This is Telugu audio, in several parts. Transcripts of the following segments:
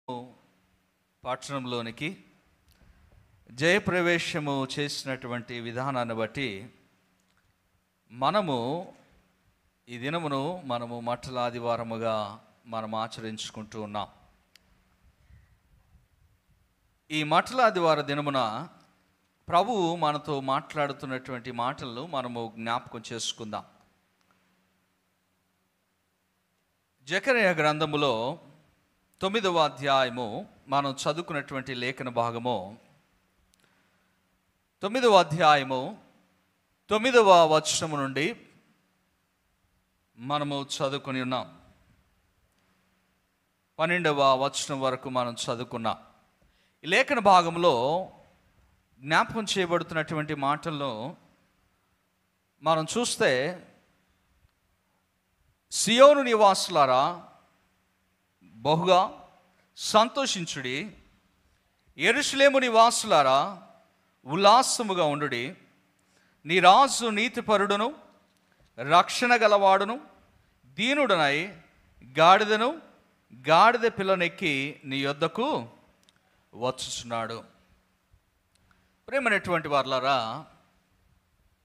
పట్టణంలోనికి జయప్రవేశము చేసినటువంటి విధానాన్ని బట్టి మనము ఈ దినమును మట్టల ఆదివారముగా మనం ఆచరించుకుంటూ ఉన్నాం. ఈ మట్టల ఆదివార దినమున ప్రభువు మనతో మాట్లాడుతున్నటువంటి మాటలను మనము జ్ఞాపకం చేసుకుందాం. జకర్యా గ్రంథములో 9వ అధ్యాయము మనం చదువుకున్నటువంటి లేఖన భాగము 9వ అధ్యాయము 9వ వచనము నుండి మనము చదువుకుని ఉన్నాం. 12వ వచనం వరకు మనం చదువుకున్నాం. ఈ లేఖన భాగంలో జ్ఞాపకం చేయబడుతున్నటువంటి మాటల్లో మనం చూస్తే, సియోను నివాసులారా బహుగా సంతోషించుడి, యెరూషలేము నివాసులారా ఉల్లాసముగా ఉండుడి. నీ రాజు నీతిపరుడును రక్షణ గలవాడును దీనుడనై గాడిద పిల్లనెక్కి నీ యొద్దకు వచ్చుచున్నాడు. ప్రేమైనటువంటి వారలారా,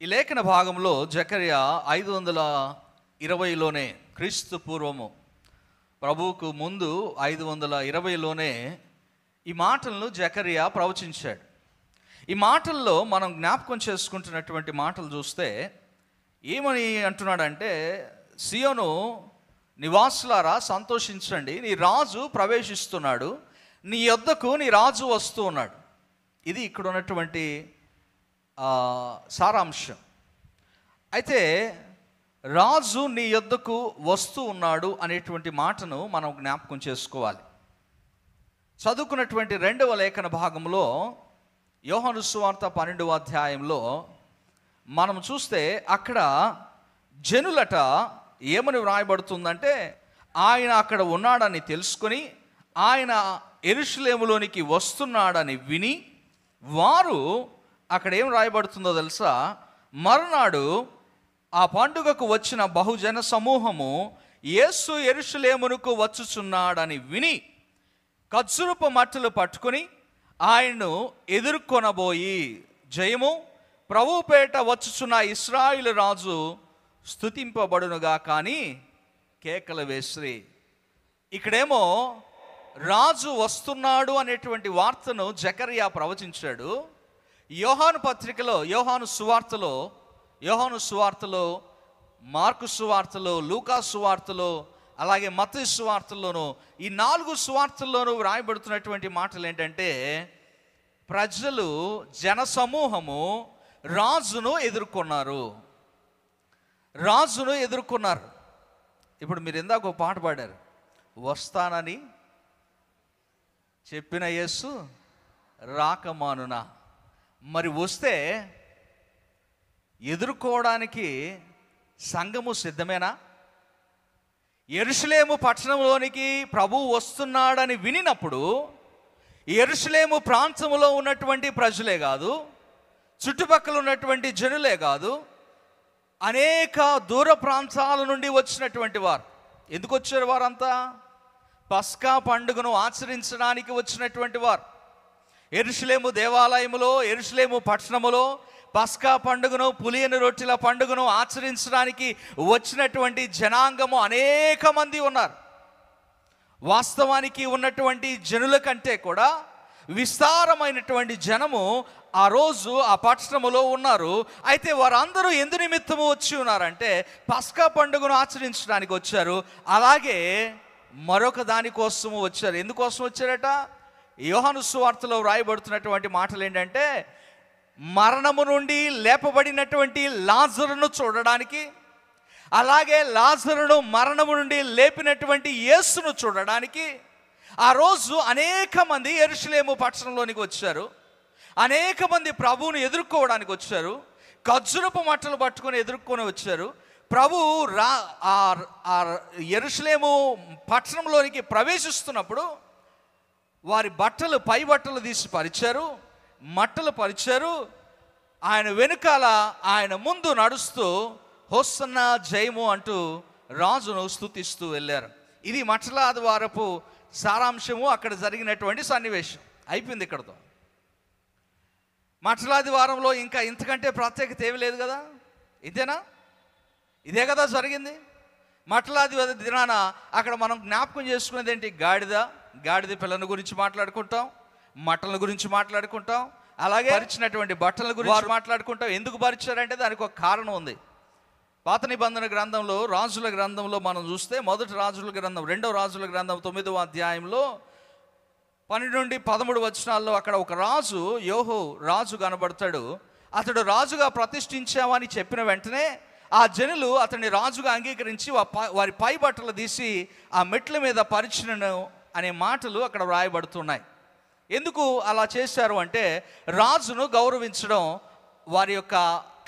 ఈ లేఖన భాగంలో జకర్యా 520లోనే, క్రీస్తు పూర్వము ప్రభువుకు ముందు 520లోనే ఈ మాటలను జకర్యా ప్రవచించాడు. ఈ మాటల్లో మనం జ్ఞాపకం చేసుకుంటున్నటువంటి మాటలు చూస్తే ఏమని అంటున్నాడంటే, సియోను నివాసులారా సంతోషించండి, నీ రాజు ప్రవేశిస్తున్నాడు, నీ యొద్దకు నీ రాజు వస్తూ ఉన్నాడు. ఇది ఇక్కడ ఉన్నటువంటి సారాంశం. అయితే రాజు నీ యొద్దకు వస్తూ ఉన్నాడు అనేటువంటి మాటను మనం జ్ఞాపకం చేసుకోవాలి. చదువుకున్నటువంటి 2వ లేఖన భాగంలో యోహాను సువార్త 12వ అధ్యాయంలో మనం చూస్తే అక్కడ జనులట ఏమని వ్రాయబడుతుందంటే, ఆయన అక్కడ ఉన్నాడని తెలుసుకొని ఆయన యెరూషలేములోనికి వస్తున్నాడని విని వారు, అక్కడ ఏం రాయబడుతుందో తెలుసా, మరునాడు ఆ పండుగకు వచ్చిన బహుజన సమూహము యేసు యెరూషలేమునకు వచ్చుచున్నాడని విని ఖర్జూరపు మట్టలు పట్టుకొని ఆయన్ను ఎదుర్కొనబోయి, జయము ప్రభుపేట వచ్చుచున్న ఇశ్రాయేలు రాజు స్తుతింపబడునుగా కానీ కేకలు వేసిరి. ఇక్కడేమో రాజు వస్తున్నాడు అనేటువంటి వార్తను జకర్యా ప్రవచించాడు. యోహాను పత్రికలో, యోహాను సువార్తలో, మార్కు సువార్తలో, లూకా సువార్తలో, అలాగే మత్తయి సువార్తల్లోనూ, ఈ 4 సువార్తల్లోనూ వ్రాయబడుతున్నటువంటి మాటలు ఏంటంటే, ప్రజలు, జనసమూహము రాజును ఎదుర్కొన్నారు. ఇప్పుడు మీరు ఇందాక ఒక పాట పాడారు, వస్తానని చెప్పిన యేసు రాకమానునా. మరి వస్తే ఎదుర్కోవడానికి సంఘము సిద్ధమేనా? యెరూషలేము పట్టణంలోనికి ప్రభువు వస్తున్నాడని వినినప్పుడు యెరూషలేము ప్రాంతంలో ఉన్నటువంటి ప్రజలే కాదు, చుట్టుపక్కల ఉన్నటువంటి జనులే కాదు, అనేక దూర ప్రాంతాల నుండి వచ్చినటువంటి వారు. ఎందుకు వచ్చారు వారంతా? పస్కా పండుగను ఆచరించడానికి వచ్చినటువంటి వారు. యెరూషలేము దేవాలయములో, యెరూషలేము పట్టణములో పస్కా పండుగను, పులియని రొట్టెల పండుగను ఆచరించడానికి వచ్చినటువంటి జనాంగము అనేక మంది ఉన్నారు. వాస్తవానికి ఉన్నటువంటి జనుల కంటే కూడా విస్తారమైనటువంటి జనము ఆ రోజు ఆ పట్టణములో ఉన్నారు. అయితే వారందరూ ఎందు నిమిత్తము వచ్చి ఉన్నారంటే పస్కా పండుగను ఆచరించడానికి వచ్చారు. అలాగే మరొక దానికోసము వచ్చారు. ఎందుకోసం వచ్చారట? యోహాను సువార్తలో వ్రాయబడుతున్నటువంటి మాటలు ఏంటంటే, మరణము నుండి లేపబడినటువంటి లాజరును చూడడానికి, అలాగే లాజరును మరణము నుండి లేపినటువంటి యేసును చూడడానికి ఆ రోజు అనేక మంది యెరూషలేము పట్టణంలోనికి వచ్చారు. అనేక మంది ప్రభువును ఎదుర్కోవడానికి వచ్చారు. ఖర్జూరపు మట్టలు పట్టుకొని ఎదుర్కొని వచ్చారు. ప్రభు యెరూషలేము పట్టణంలోనికి ప్రవేశిస్తున్నప్పుడు వారి బట్టలు, పై బట్టలు తీసి పరిచారు, మట్టలు పరిచారు. ఆయన వెనుకాల, ఆయన ముందు నడుస్తూ హోసన్నా జయము అంటూ రాజును స్తుతిస్తూ వెళ్ళారు. ఇది మట్టల ఆదివారపు సారాంశము అక్కడ జరిగినటువంటి సన్నివేశం అయిపోయింది ఇక్కడతో. మట్లాది వారంలో ఇంకా ఇంతకంటే ప్రత్యేకత ఏమీ లేదు కదా, ఇదేనా, ఇదే కదా జరిగింది. మట్లాది దినాన అక్కడ మనం జ్ఞాపకం చేసుకునేది ఏంటి? గాడిద పిల్లల గురించి మాట్లాడుకుంటాం, మట్టల గురించి మాట్లాడుకుంటాం, అలాగే పరిచినటువంటి బట్టల గురించి మాట్లాడుకుంటాం. ఎందుకు పరిచారంటే దానికి ఒక కారణం ఉంది. పాత నిబంధన గ్రంథంలో, రాజుల గ్రంథంలో మనం చూస్తే, మొదటి రాజుల గ్రంథం, రెండవ రాజుల గ్రంథం 9వ అధ్యాయంలో 12 నుండి 13 వచనాల్లో అక్కడ ఒక రాజు, యోహో రాజు కనబడతాడు. అతడు రాజుగా ప్రతిష్ఠించామని చెప్పిన వెంటనే ఆ జనులు అతన్ని రాజుగా అంగీకరించి వారి పై బట్టలు తీసి ఆ మెట్ల మీద పరిచినను అనే మాటలు అక్కడ వ్రాయబడుతున్నాయి. ఎందుకు అలా చేశారు అంటే, రాజును గౌరవించడం వారి యొక్క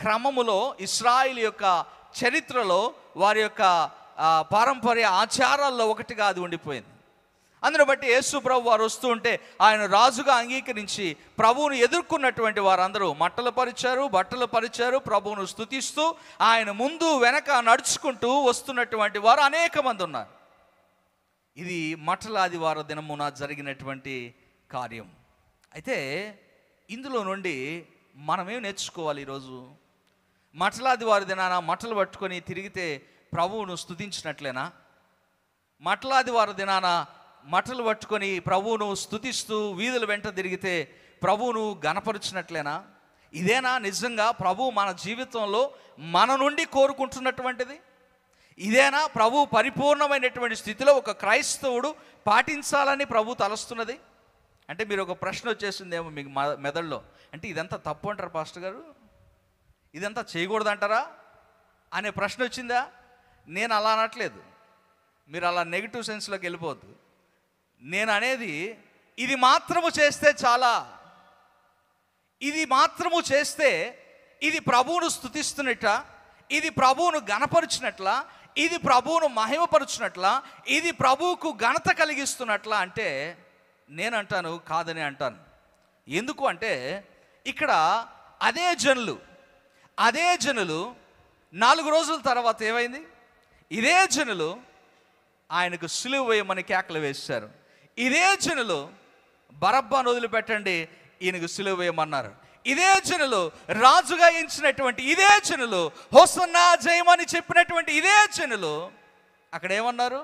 క్రమములో, ఇశ్రాయేలు యొక్క చరిత్రలో, వారి యొక్క పారంపర్య ఆచారాల్లో ఒకటిగా అది ఉండిపోయింది. అందును బట్టి యేసు ప్రభు వారు వస్తూ ఉంటే ఆయన రాజుగా అంగీకరించి ప్రభువును ఎదుర్కొన్నటువంటి వారందరూ బట్టలు పరిచారు, ప్రభువును స్తుతిస్తూ ఆయన ముందు వెనక నడుచుకుంటూ వస్తున్నటువంటి వారు అనేక మంది ఉన్నారు. ఇది మట్టలాదివార దినమున జరిగినటువంటి కార్యం. అయితే ఇందులో నుండి మనమేం నేర్చుకోవాలి? ఈరోజు మట్టలాదివారి దినాన మట్టలు పట్టుకొని తిరిగితే ప్రభువును స్తుతించినట్లేనా? మట్టలాదివారి దినాన మట్టలు పట్టుకొని ప్రభువును స్తుతిస్తూ వీధుల వెంట తిరిగితే ప్రభువును గణపరిచినట్లేనా? ఇదేనా నిజంగా ప్రభు మన జీవితంలో మన నుండి కోరుకుంటున్నటువంటిది? ఇదేనా ప్రభు పరిపూర్ణమైనటువంటి స్థితిలో ఒక క్రైస్తవుడు పాటించాలని ప్రభు తలస్తున్నది? అంటే మీరు ఒక ప్రశ్న వచ్చేసిందేమో మీకు మెదడులో, అంటే ఇదంతా తప్పు అంటారా పాస్టర్ గారు, ఇదంతా చేయకూడదంటారా అనే ప్రశ్న వచ్చిందా? నేను అలా అనట్లేదు, మీరు అలా నెగిటివ్ సెన్స్లోకి వెళ్ళిపోవద్దు. నేను అనేది ఇది మాత్రము చేస్తే చాలా, ఇది మాత్రము చేస్తే ఇది ప్రభువును స్తుతిస్తున్నట్ట, ఇది ప్రభువును గణపరిచినట్ల, ఇది ప్రభువును మహిమపరుచినట్ల, ఇది ప్రభువుకు ఘనత కలిగిస్తున్నట్ల అంటే నేనంటాను కాదని అంటాను. ఎందుకు అంటే ఇక్కడ అదే జనులు 4 రోజుల తర్వాత ఏమైంది? ఇదే జనులు ఆయనకు సిలువ వేయమని కేకలు వేశారు. ఇదే జనులు బరబ్బను వదిలిపెట్టండి, ఈయనకు సిలువ వేయమన్నారు. ఇదే జనులు రాజుగా ఎంచినటువంటి ఇదే జనులు హోసన్నా జయమని చెప్పినటువంటి ఇదే జనులు అక్కడ ఏమన్నారు?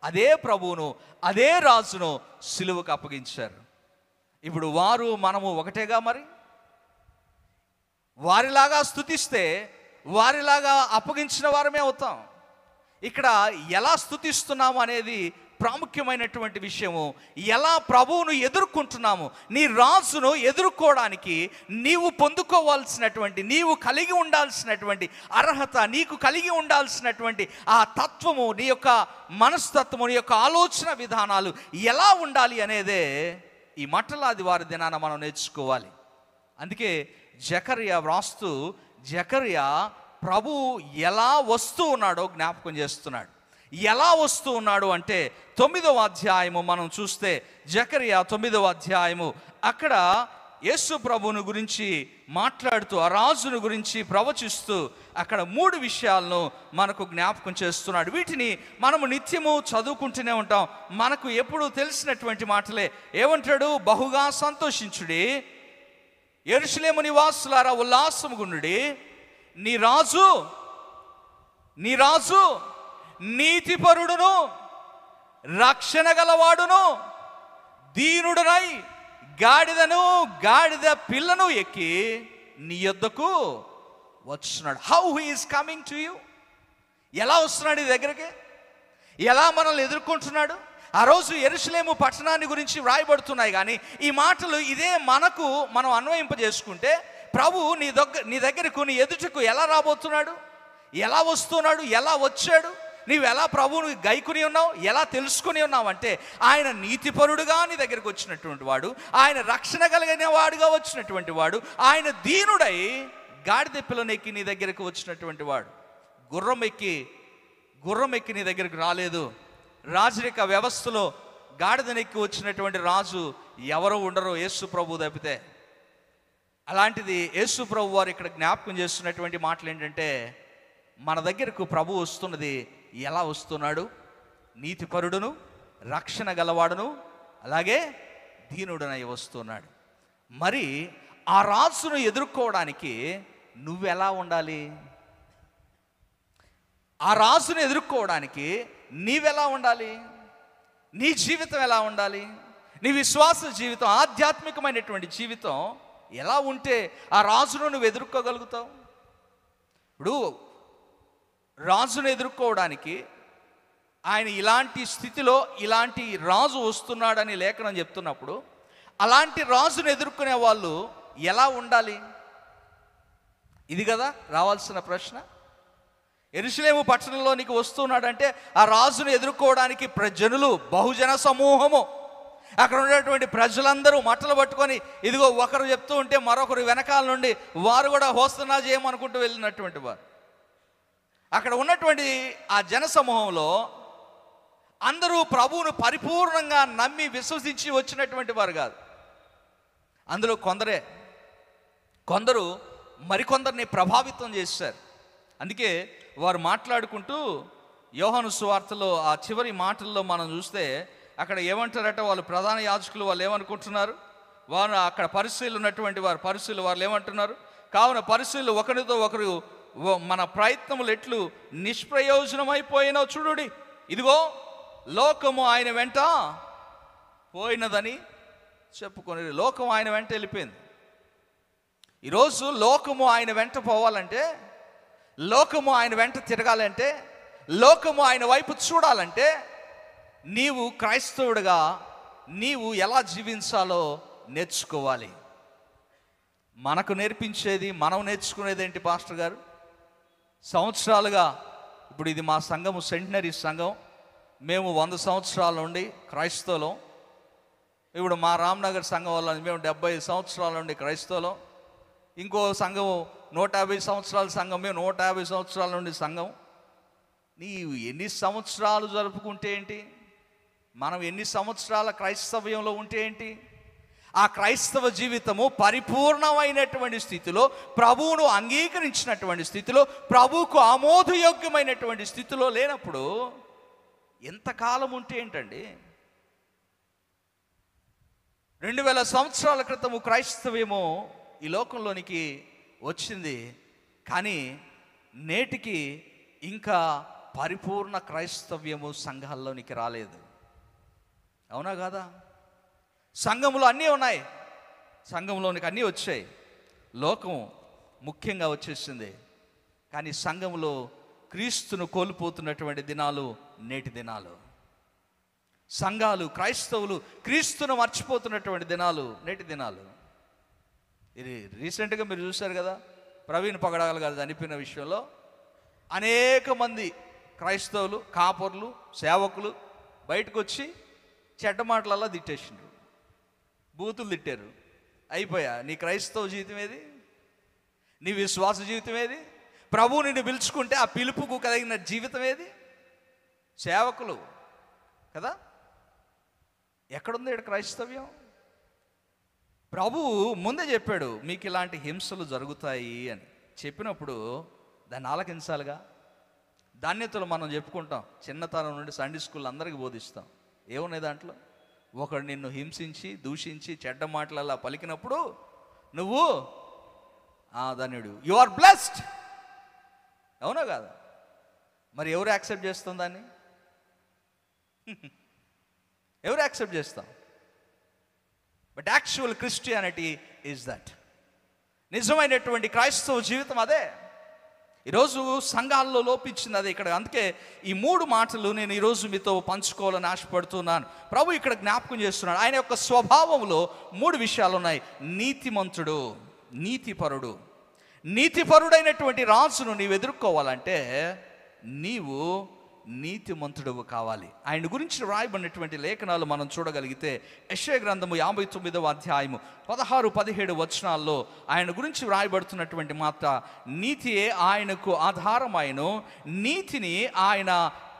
అదే ప్రభువును, అదే రాజును సిలువకు అప్పగించారు. ఇప్పుడు వారు మనము ఒకటేగా? మరి వారిలాగా స్తుతిస్తే వారిలాగా అప్పగించిన వారమే అవుతాం. ఇక్కడ ఎలా స్తుతిస్తున్నాము అనేది ప్రాముఖ్యమైనటువంటి విషయము. ఎలా ప్రభువును ఎదుర్కొంటున్నాము, నీ రాజును ఎదుర్కోవడానికి నీవు పొందుకోవాల్సినటువంటి, నీవు కలిగి ఉండాల్సినటువంటి అర్హత, నీకు కలిగి ఉండాల్సినటువంటి ఆ తత్వము, నీ యొక్క మనస్తత్వము, నీ యొక్క ఆలోచన విధానాలు ఎలా ఉండాలి అనేదే ఈ మట్టలాదివారి దినాన మనం నేర్చుకోవాలి. అందుకే జకర్యా వ్రాస్తూ, జకర్యా ప్రభు ఎలా వస్తూ ఉన్నాడో జ్ఞాపకం చేస్తున్నాడు. ఎలా వస్తూ ఉన్నాడు అంటే 9వ అధ్యాయము మనం చూస్తే, జకర్యా 9వ అధ్యాయము అక్కడ యేసు ప్రభువును గురించి మాట్లాడుతూ, ఆ రాజును గురించి ప్రవచిస్తూ అక్కడ 3 విషయాలను మనకు జ్ఞాపకం చేస్తున్నాడు. వీటిని మనము నిత్యము చదువుకుంటూనే ఉంటాం. మనకు ఎప్పుడు తెలిసినటువంటి మాటలే. ఏమంటాడు? బహుగా సంతోషించుడి, యెరూషలేము నివాసులారా ఉల్లాసముగుండుడి, నీ రాజు నీతిపరుడును రక్షణ గలవాడును దీనుడునై గాడిద పిల్లను ఎక్కి నీ యొద్దకు వచ్చున్నాడు. How he is coming to you? ఎలా వస్తున్నాడు ఈ దగ్గరికి? ఎలా మనల్ని ఎదుర్కొంటున్నాడు? ఆ రోజు యెరూషలేము పట్టణాన్ని గురించి వ్రాయబడుతున్నాయి, కానీ ఈ మాటలు ఇదే మనం అన్వయింపజేసుకుంటే ప్రభు నీ దగ్గరకు, నీ ఎదుటకు ఎలా రాబోతున్నాడు, ఎలా వస్తున్నాడు, ఎలా వచ్చాడు, నీవు ఎలా ప్రభువుని గైకుని ఉన్నావు, ఎలా తెలుసుకుని ఉన్నావు అంటే ఆయన నీతిపరుడుగా నీ దగ్గరికి వచ్చినటువంటి వాడు, ఆయన రక్షణ కలిగిన వాడుగా వచ్చినటువంటి వాడు, ఆయన దీనుడై గాడిద పిల్లనెక్కి నీ దగ్గరకు వచ్చినటువంటి వాడు. గుర్రం ఎక్కి నీ దగ్గరకు రాలేదు. రాజరిక వ్యవస్థలో గాడిదనెక్కి వచ్చినటువంటి రాజు ఎవరో ఉండరు, యేసు ప్రభు తప్పితే. అలాంటిది యేసు ప్రభు వారు ఇక్కడ జ్ఞాపకం చేస్తున్నటువంటి మాటలు ఏంటంటే, మన దగ్గరకు ప్రభు వస్తున్నది ఎలా వస్తున్నాడు? నీతిపరుడును రక్షణ గలవాడును అలాగే దీనుడనై వస్తున్నాడు. మరి ఆ రాజును ఎదుర్కోవడానికి నువ్వెలా ఉండాలి? ఆ రాజును ఎదుర్కోవడానికి నీవెలా ఉండాలి? నీ జీవితం ఎలా ఉండాలి? నీ విశ్వాస జీవితం, ఆధ్యాత్మికమైనటువంటి జీవితం ఎలా ఉంటే ఆ రాజును నువ్వు ఎదుర్కోగలుగుతావు? ఇప్పుడు రాజును ఎదుర్కోవడానికి ఆయన ఇలాంటి స్థితిలో ఇలాంటి రాజు వస్తున్నాడని లేఖనం చెప్తున్నప్పుడు అలాంటి రాజును ఎదుర్కొనే వాళ్ళు ఎలా ఉండాలి? ఇది కదా రావాల్సిన ప్రశ్న. యెరూషలేము పట్టణంలోనికి వస్తున్నాడంటే ఆ రాజును ఎదుర్కోవడానికి జనులు, బహుజన సమూహము, అక్కడ ఉన్నటువంటి ప్రజలందరూ మట్టలు పట్టుకొని ఇదిగో ఒకరు చెప్తూ ఉంటే మరొకరు వెనకాల నుండి వారు కూడా హోస్తనా చేయమనుకుంటూ వెళ్ళినటువంటి వారు. అక్కడ ఉన్నటువంటి ఆ జన సమూహంలో అందరూ ప్రభువును పరిపూర్ణంగా నమ్మి విశ్వసించి వచ్చినటువంటి వారు కాదు. అందులో కొందరు మరికొందరిని ప్రభావితం చేశారు. అందుకే వారు మాట్లాడుకుంటూ యోహాను సువార్తలో ఆ చివరి మాటల్లో మనం చూస్తే అక్కడ ఏమంటారట, వాళ్ళు ప్రధాన యాజకులు వాళ్ళు ఏమనుకుంటున్నారు, వారు అక్కడ పరిశీలు ఉన్నటువంటి వారు పరిశీలు వాళ్ళు ఏమంటున్నారు, కావున పరిశీలు ఒకరితో ఒకరు మన ప్రయత్నములు ఎట్లు నిష్ప్రయోజనమైపోయినో చూడుడి, ఇదిగో లోకము ఆయన వెంట పోయినదని చెప్పుకొని, లోకం ఆయన వెంట వెళ్ళిపోయింది. ఈరోజు లోకము ఆయన వెంట పోవాలంటే, లోకము ఆయన వెంట తిరగాలంటే, లోకము ఆయన వైపు చూడాలంటే నీవు క్రైస్తవుడిగా నీవు ఎలా జీవించాలో నేర్చుకోవాలి. మనకు నేర్పించేది, మనం నేర్చుకునేది ఏంటి పాస్టర్ గారు? సంవత్సరాలుగా ఇప్పుడు ఇది మా సంఘము సెంటినరీ సంఘం, మేము 100 సంవత్సరాల నుండి క్రైస్తవులం. ఇప్పుడు మా రామ్నగర్ సంఘం వల్ల మేము 75 సంవత్సరాల నుండి క్రైస్తవులం. ఇంకో సంఘం 150 సంవత్సరాల సంఘం, మేము 150 సంవత్సరాల నుండి సంఘం. నీవు ఎన్ని సంవత్సరాలు జరుపుకుంటే ఏంటి? మనం ఎన్ని సంవత్సరాల క్రైస్తవ్యంలో ఉంటే ఏంటి? ఆ క్రైస్తవ జీవితము పరిపూర్ణమైనటువంటి స్థితిలో, ప్రభువును అంగీకరించినటువంటి స్థితిలో, ప్రభువుకు ఆమోదయోగ్యమైనటువంటి స్థితిలో లేనప్పుడు ఎంతకాలం ఉంటే ఏంటండి? 2000 సంవత్సరాల క్రితము క్రైస్తవ్యము ఈ లోకంలోనికి వచ్చింది, కానీ నేటికి ఇంకా పరిపూర్ణ క్రైస్తవ్యము సంఘాల్లోనికి రాలేదు. అవునా కాదా? సంఘంలో అన్నీ ఉన్నాయి, సంఘంలోనికి అన్నీ వచ్చాయి, లోకం ముఖ్యంగా వచ్చేసింది. కానీ సంఘంలో క్రీస్తును కోల్పోతున్నటువంటి దినాలు నేటి దినాలు. సంఘాలు, క్రైస్తవులు క్రీస్తును మర్చిపోతున్నటువంటి దినాలు నేటి దినాలు. ఇది రీసెంట్గా మీరు చూశారు కదా, ప్రవీణ్ పగడాల గారు చనిపోయిన విషయంలో అనేక మంది క్రైస్తవులు, కాపర్లు, సేవకులు బయటకు వచ్చి చెడ్డ మాటలల్లా తిట్టేసిండ్రు, బూతులు తిట్టారు. అయిపోయా, నీ క్రైస్తవ జీవితం ఏది? నీ విశ్వాస జీవితం ఏది? ప్రభువు నిన్ను పిలుచుకుంటే ఆ పిలుపుకు కలిగిన జీవితం ఏది? సేవకులు కదా, ఎక్కడుంది ఇక్కడ క్రైస్తవ్యం? ప్రభువు ముందే చెప్పాడు, మీకు ఇలాంటి హింసలు జరుగుతాయి అని చెప్పినప్పుడు దాన్ని ఆలకించాలిగా. ధాన్యతలు మనం చెప్పుకుంటాం, చిన్నతనం నుండి సండే స్కూల్ అందరికీ బోధిస్తాం. ఏమున్నాయి దాంట్లో? ఒకడు నిన్ను హింసించి, దూషించి, చెడ్డ మాటలలా పలికినప్పుడు నువ్వు ధన్యుడు, యు ఆర్ బ్లెస్డ్. అవునా కాదా? మరి ఎవరు యాక్సెప్ట్ చేస్తాం దాన్ని? ఎవరు యాక్సెప్ట్ చేస్తాం? But actual Christianity is that. నిజమైనటువంటి క్రైస్తవ జీవితం అదే. ఈరోజు సంఘాల్లో లోపించింది అదే ఇక్కడ. అందుకే ఈ 3 మాటలు నేను ఈరోజు మీతో పంచుకోవాలని ఆశపడుతున్నాను. ప్రభు ఇక్కడ జ్ఞాపకం చేస్తున్నాడు, ఆయన యొక్క స్వభావంలో 3 విషయాలు ఉన్నాయి. నీతిమంతుడు, నీతిపరుడు. నీతిపరుడైనటువంటి రాజును నీవు ఎదుర్కోవాలంటే నీవు నీతిమంతుడు కావాలి. ఆయన గురించి రాయబడినటువంటి లేఖనాలు మనం చూడగలిగితే యెషయా గ్రంథము 59వ అధ్యాయము 16-17 వచనాల్లో ఆయన గురించి రాయబడుతున్నటువంటి మాట, నీతియే ఆయనకు ఆధారమైను, నీతిని ఆయన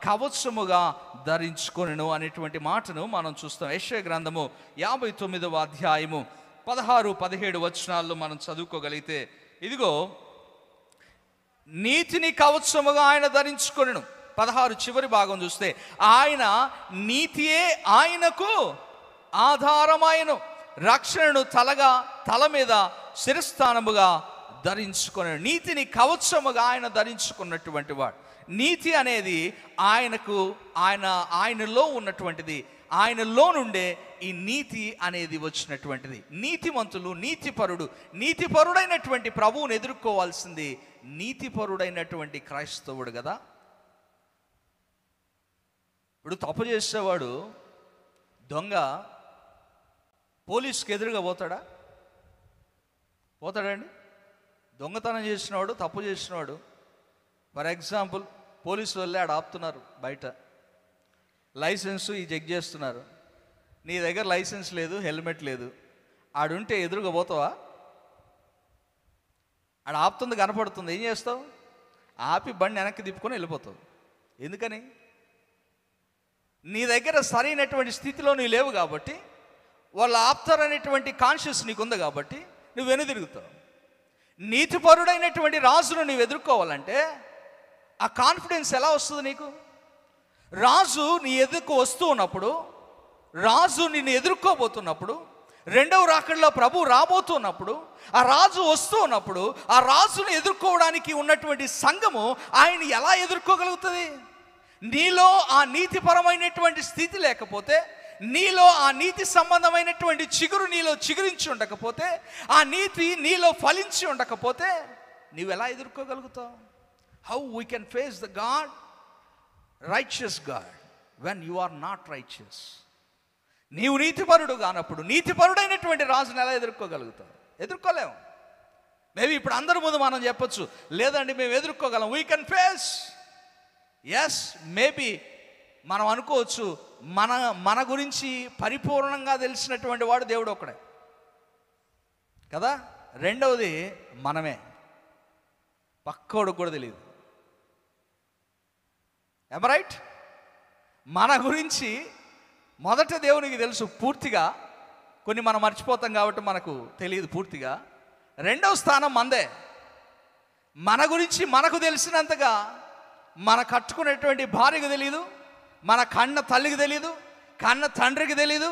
కవచముగా ధరించుకొనును అనేటువంటి మాటను మనం చూస్తాం. యెషయా గ్రంథము 59వ అధ్యాయము 16-17 వచనాల్లో మనం చదువుకోగలిగితే, ఇదిగో నీతిని కవచముగా ఆయన ధరించుకొనును. 16 చివరి భాగం చూస్తే, ఆయన నీతియే ఆయనకు ఆధారమాయను, రక్షణను తల మీద శిరస్థానముగా ధరించుకున్నాడు. నీతిని కవచముగా ఆయన ధరించుకున్నటువంటి వాడు. నీతి అనేది ఆయనలో ఉన్నటువంటిది, ఆయనలో నుండే ఈ నీతి అనేది వచ్చినటువంటిది. నీతిమంతులు, నీతిపరుడైనటువంటి ప్రభువుని ఎదుర్కోవాల్సింది నీతిపరుడైనటువంటి క్రైస్తవుడు కదా. ఇప్పుడు తప్పు చేసేవాడు, దొంగ పోలీసుకి ఎదురుగా పోతాడండి? దొంగతనం చేసినవాడు, తప్పు చేసినవాడు, ఫర్ ఎగ్జాంపుల్ పోలీసులు వెళ్ళి ఆపుతున్నారు, బయట లైసెన్సు చెక్ చేస్తున్నారు, నీ దగ్గర లైసెన్స్ లేదు, హెల్మెట్ లేదు, ఆడుంటే ఎదురుగా పోతావా? ఆడ ఆపుతుంది, కనపడుతుంది, ఏం చేస్తావు? ఆపి బండి వెనక్కి తిప్పుకొని వెళ్ళిపోతావు. ఎందుకని? నీ దగ్గర సరైనటువంటి స్థితిలో నీవు లేవు కాబట్టి, వాళ్ళు ఆపుతారనేటువంటి కాన్షియస్ నీకు ఉంది కాబట్టి నువ్వు వెనుదిరుగుతావు. నీతిపరుడైనటువంటి రాజును నువ్వు ఎదుర్కోవాలంటే ఆ కాన్ఫిడెన్స్ ఎలా వస్తుంది నీకు? రాజు నీ ఎదుర్కు వస్తూ ఉన్నప్పుడు, రాజు నిన్ను ఎదుర్కోబోతున్నప్పుడు, రెండవ రాకడలో ప్రభు రాబోతున్నప్పుడు, ఆ రాజు వస్తూ ఉన్నప్పుడు, ఆ రాజును ఎదుర్కోవడానికి ఉన్నటువంటి సంఘము ఆయన ఎలా ఎదుర్కోగలుగుతుంది? నీలో ఆ నీతిపరమైనటువంటి స్థితి లేకపోతే, నీలో ఆ నీతి సంబంధమైనటువంటి చిగురు నీలో చిగురించి ఉండకపోతే, ఆ నీతి నీలో ఫలించి ఉండకపోతే నీవు ఎలా ఎదుర్కోగలుగుతావు? How we can face the God, righteous God, when you are not righteous? నీవు నీతిపరుడు కానప్పుడు నీతిపరుడైనటువంటి రాజును ఎలా ఎదుర్కోగలుగుతావు? ఎదుర్కోలేము. మేబీ ఇప్పుడు అందరి ముందు మనం చెప్పొచ్చు, లేదండి మేము ఎదుర్కోగలం, we can face. Yes, maybe మనం అనుకోవచ్చు, మన గురించి పరిపూర్ణంగా తెలిసినటువంటి వాడు దేవుడు ఒక్కడే కదా. రెండవది మనమే, పక్కోడు కూడా తెలియదు. am I right? మన గురించి మొదట దేవునికి తెలుసు పూర్తిగా, కొన్ని మనం మర్చిపోతాం కాబట్టి మనకు తెలియదు పూర్తిగా. రెండవ స్థానం మందే. మన గురించి మనకు తెలిసినంతగా మన కట్టుకునేటువంటి భార్యకు తెలియదు, మన కన్న తల్లికి తెలియదు, కన్న తండ్రికి తెలియదు,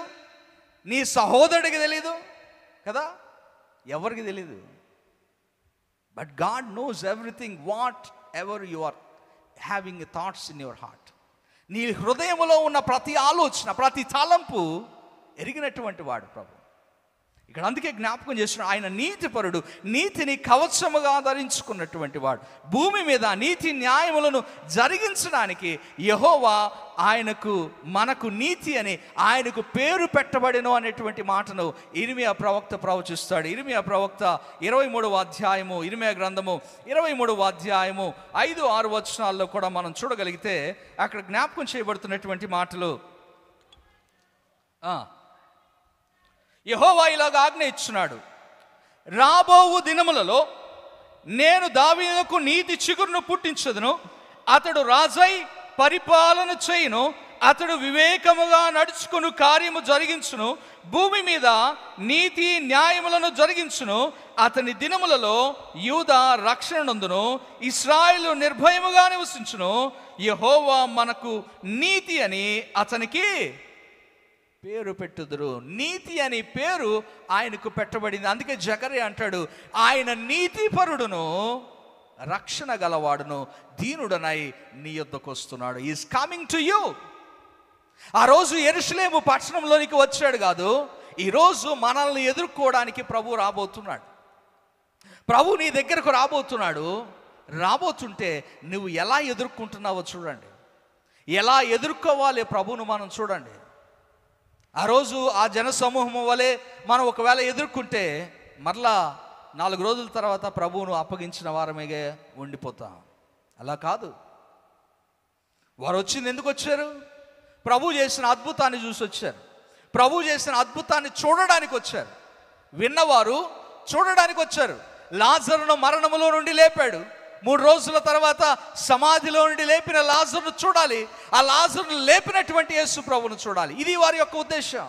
నీ సహోదరుడికి తెలియదు కదా, ఎవరికి తెలియదు. But God knows everything, whatever you are having thoughts in your heart. నీ హృదయంలో ఉన్న ప్రతి ఆలోచన, ప్రతి తలంపు ఎరిగినటువంటి వాడు ప్రభు. ఇక్కడ అందుకే జ్ఞాపకం చేస్తున్నాడు, ఆయన నీతిపరుడు, నీతిని కవచముగా ధరించుకున్నటువంటి వాడు. భూమి మీద నీతి న్యాయములను జరిగించడానికి యెహోవా మనకు నీతి అని ఆయనకు పేరు పెట్టబడెను అనేటువంటి మాటను ఇర్మియా ప్రవక్త ప్రవచిస్తాడు. ఇర్మియా ప్రవక్త 23వ అధ్యాయము, ఇర్మియా గ్రంథము 23వ అధ్యాయము 5-6 వచనాల్లో కూడా మనం చూడగలిగితే అక్కడ జ్ఞాపకం చేయబడుతున్నటువంటి మాటలు, యెహోవా ఇలాగ ఆజ్ఞ ఇచ్చున్నాడు, రాబోవు దినములలో నేను దావీదుకు నీతి చిగురును పుట్టించదును, అతడు రాజై పరిపాలన చేయును, అతడు వివేకముగా నడుచుకుని కార్యము జరిగించును, భూమి మీద నీతి న్యాయములను జరిగించును, అతని దినములలో యూదా రక్షణ నందును, ఇశ్రాయేలు నిర్భయముగా నివసించును, యెహోవా మనకు నీతి అని అతనికి పేరు పెట్టుదురు. నీతి అని పేరు ఆయనకు పెట్టబడింది. అందుకే జకర్యా అంటాడు, ఆయన నీతిపరుడును రక్షణ గలవాడును దీనుడనై నీ యొద్దకు వస్తున్నాడు. Is coming to you. ఆ రోజు యెరూషలేము పట్టణంలోనికి వచ్చాడు కాదు, ఈరోజు మనల్ని ఎదుర్కోవడానికి ప్రభు రాబోతున్నాడు. ప్రభు నీ దగ్గరకు రాబోతుంటే నువ్వు ఎలా ఎదుర్కొంటున్నావో చూడండి, ఎలా ఎదుర్కోవాలి ప్రభువును మనం చూడండి. ఆ రోజు ఆ జన సమూహం వలె మనం ఒకవేళ ఎదుర్కొంటే మరలా 4 రోజుల తర్వాత ప్రభువును అప్పగించిన వారమేగా ఉండిపోతాం. అలా కాదు. వారు వచ్చింది ఎందుకు వచ్చారు? ప్రభు చేసిన అద్భుతాన్ని చూసి వచ్చారు. ప్రభు చేసిన అద్భుతాన్ని చూడడానికి వచ్చారు. విన్నవారు చూడడానికి వచ్చారు. లాజరును మరణములో నుండి లేపాడు. 3 రోజుల తర్వాత సమాధిలో నుండి లేపిన లాజరును చూడాలి. ఆ లాజరును లేపినటువంటి యేసు ప్రభువును చూడాలి. ఇది వారి యొక్క ఉద్దేశం.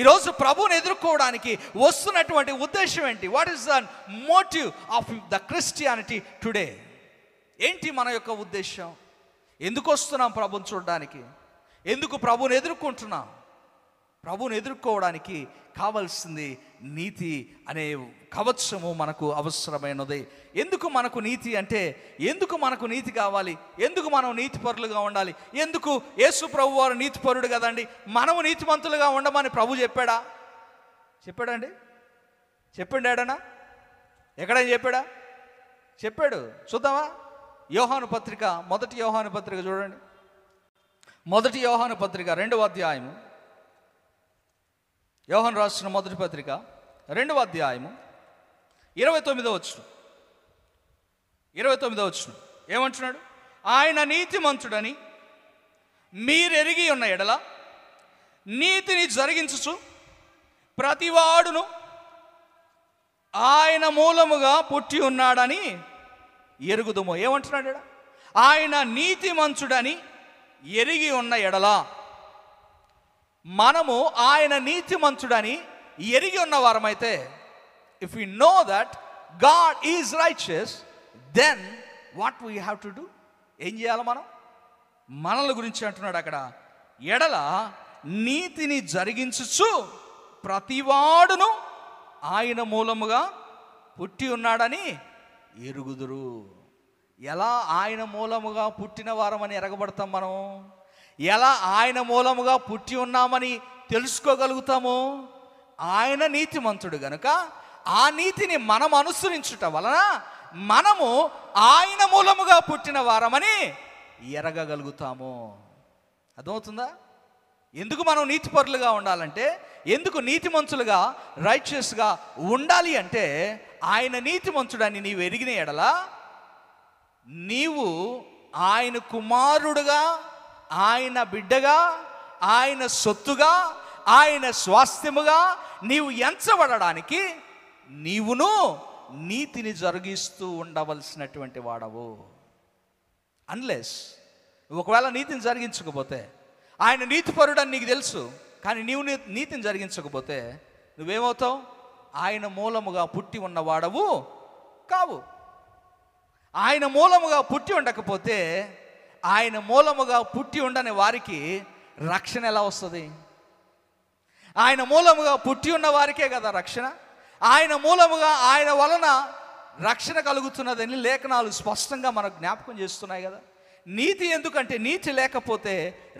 ఈరోజు ప్రభువుని ఎదుర్కోవడానికి వస్తున్నటువంటి ఉద్దేశం ఏంటి? What is the motive of the Christianity today? ఏంటి మన యొక్క ఉద్దేశం? ఎందుకు వస్తున్నాం ప్రభుని చూడడానికి? ఎందుకు ప్రభుని ఎదుర్కొంటున్నాం? ప్రభుని ఎదుర్కోవడానికి కావలసింది నీతి అనే కవచము మనకు అవసరమైనది. ఎందుకు మనకు నీతి అంటే, ఎందుకు మనకు నీతి కావాలి? ఎందుకు మనం నీతిపరులుగా ఉండాలి? ఎందుకు? యేసు ప్రభు వారు నీతిపరుడు కదండి, మనము నీతిమంతులుగా ఉండమని ప్రభు చెప్పాడా? చెప్పాడండి? చెప్పాడా? ఎక్కడైనా చెప్పాడా? చెప్పాడు. చూద్దామా? యోహాను పత్రిక, మొదటి యోహాను పత్రిక చూడండి. మొదటి యోహాను పత్రిక 2వ అధ్యాయము, యోహాను రాసిన మొదటి పత్రిక 2వ అధ్యాయము 29వ వచనం. 29వ వచనం ఏమంటున్నాడు? ఆయన నీతిమంతుడని మీరెరిగి ఉన్న ఎడల నీతిని జరిగించుచు ప్రతివాడును ఆయన మూలముగా పుట్టి ఉన్నాడని ఎరుగుదుము. ఏమంటున్నాడు? ఆయన నీతిమంతుడని ఎరిగి ఉన్న ఎడల, మనము ఆయన నీతిమంతుడని ఎరిగి ఉన్న వారమైతే, if we know that God is righteous, then what we have to do? ఏం చేయాలి మనం? మనల గురించి అంటున్నాడు అక్కడ. ఎడల నీతిని జరిగించుచు ప్రతివాడును ఆయన మూలముగా పుట్టి ఉన్నాడని ఎరుగుదురు. ఎలా ఆయన మూలముగా పుట్టిన వారమని ఎరగబడతాం మనం? ఎలా ఆయన మూలముగా పుట్టి ఉన్నామని తెలుసుకోగలుగుతాము? ఆయన నీతిమంతుడు గనుక ఆ నీతిని మనం అనుసరించుట వలన మనము ఆయన మూలముగా పుట్టిన వారమని ఎరగగలుగుతాము. అర్థమవుతుందా? ఎందుకు మనం నీతిపరులుగా ఉండాలంటే, ఎందుకు నీతిమంతులుగా రైచియస్గా ఉండాలి అంటే, ఆయన నీతిమంతుడని నీవు ఎరిగిన ఎడల నీవు ఆయన కుమారుడుగా, ఆయన బిడ్డగా, ఆయన సొత్తుగా, ఆయన స్వాస్థ్యముగా నీవు ఎంచబడడానికి నీవును నీతిని జరిగిస్తూ ఉండవలసినటువంటి వాడవు. అన్లెస్ ఒకవేళ నీతిని జరిగించకపోతే, ఆయన నీతిపరుడని నీకు తెలుసు, కానీ నీవు నీతిని జరిగించకపోతే నువ్వేమవుతావు? ఆయన మూలముగా పుట్టి ఉన్నవాడవు కావు. ఆయన మూలముగా పుట్టి ఉండకపోతే, ఆయన మూలముగా పుట్టి ఉండని వారికి రక్షణ ఎలా వస్తుంది? ఆయన మూలముగా పుట్టి ఉన్న వారికే కదా రక్షణ. ఆయన మూలముగా, ఆయన వలన రక్షణ కలుగుతున్నదని లేఖనాలు స్పష్టంగా మనకు జ్ఞాపకం చేస్తున్నాయి కదా. నీతి ఎందుకంటే, నీతి లేకపోతే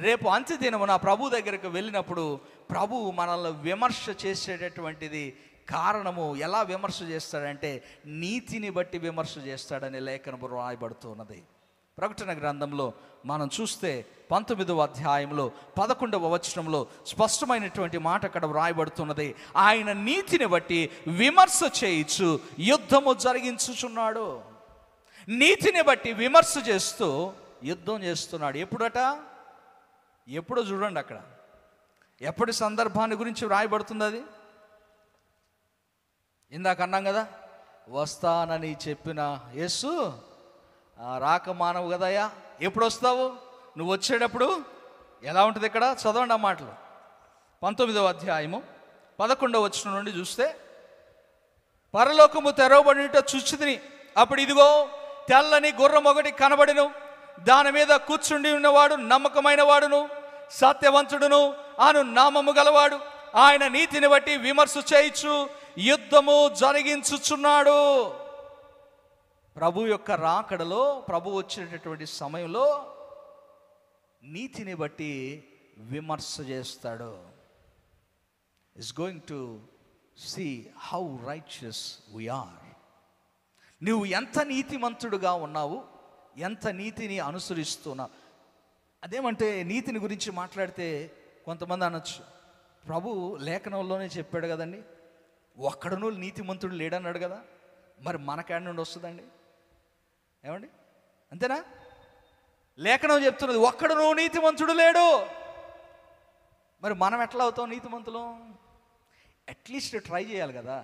రేపు అంత్యదినమున ప్రభు దగ్గరకు వెళ్ళినప్పుడు ప్రభు మనల్ని విమర్శ చేసేటటువంటిది కారణము. ఎలా విమర్శ చేస్తాడంటే, నీతిని బట్టి విమర్శ చేస్తాడని లేఖనము రాయబడుతున్నది. ప్రకటన గ్రంథంలో మనం చూస్తే 19వ అధ్యాయంలో 11వ వచనంలో స్పష్టమైనటువంటి మాట అక్కడ వ్రాయబడుతున్నది. ఆయన నీతిని బట్టి విమర్శ చేయించు యుద్ధము జరిగించుచున్నాడు. నీతిని బట్టి విమర్శ చేస్తూ యుద్ధం చేస్తున్నాడు. ఎప్పుడట? ఎప్పుడో చూడండి అక్కడ. ఎప్పటి సందర్భాన్ని గురించి వ్రాయబడుతుంది అది? ఇందాక అన్నాం కదా, వస్తానని చెప్పిన యేసు రాక మానవు కదయ్యా. ఎప్పుడు వస్తావు? నువ్వు వచ్చేటప్పుడు ఎలా ఉంటుంది? ఇక్కడ చదవండి ఆ మాటలు. 19వ అధ్యాయము 11వ వచనం నుండి చూస్తే, పరలోకము తెరవబడిట చూచితిని, అప్పుడు ఇదిగో తెల్లని గుర్రం ఒకటి కనబడిను, దాని మీద కూర్చుండి ఉన్నవాడు నమ్మకమైన వాడును సత్యవంతుడును అను నామము గలవాడు, ఆయన నీతిని బట్టి విమర్శ చేయించు యుద్ధము జరిగించుచున్నాడు. ప్రభు యొక్క రాకడలో, ప్రభు వచ్చేటటువంటి సమయంలో నీతిని బట్టి విమర్శ చేస్తాడు. Is going to see how righteous we are. నువ్వు ఎంత నీతిమంతుడుగా ఉన్నావు, ఎంత నీతిని అనుసరిస్తున్నావు. అదేమంటే, నీతిని గురించి మాట్లాడితే కొంతమంది అనొచ్చు, ప్రభు లేఖనంలోనే చెప్పాడు కదండి, ఒక్కడనూ నీతిమంతుడు లేడన్నాడు కదా, మరి మనకాడ నుండి వస్తుందండి? ఏమండి, అంతేనా? లేఖనం చెప్తున్నది ఒక్కడనూ నీతిమంతుడు లేడు. మరి మనం ఎట్లా అవుతాం నీతిమంతులం? అట్లీస్ట్ ట్రై చేయాలి కదా,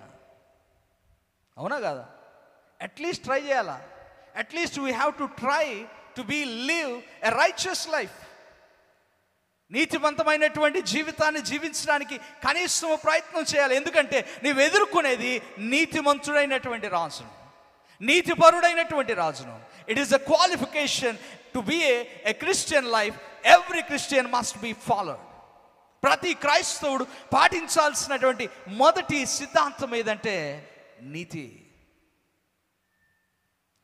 అవునా కదా? అట్లీస్ట్ ట్రై చేయాలా? At least we have to try to be live a righteous life. నీతివంతమైనటువంటి జీవితాన్ని జీవించడానికి కనీసం ప్రయత్నం చేయాలి. ఎందుకంటే నీవు ఎదుర్కొనేది నీతిమంతుడైనటువంటి రాజును, నీతిపరుడైనటువంటి రాజును. It is a qualification to be a Christian life, every Christian must be followed. ప్రతి క్రైస్తవుడు పాటించాల్సినటువంటి మొదటి సిద్ధాంతం ఏదంటే నీతి.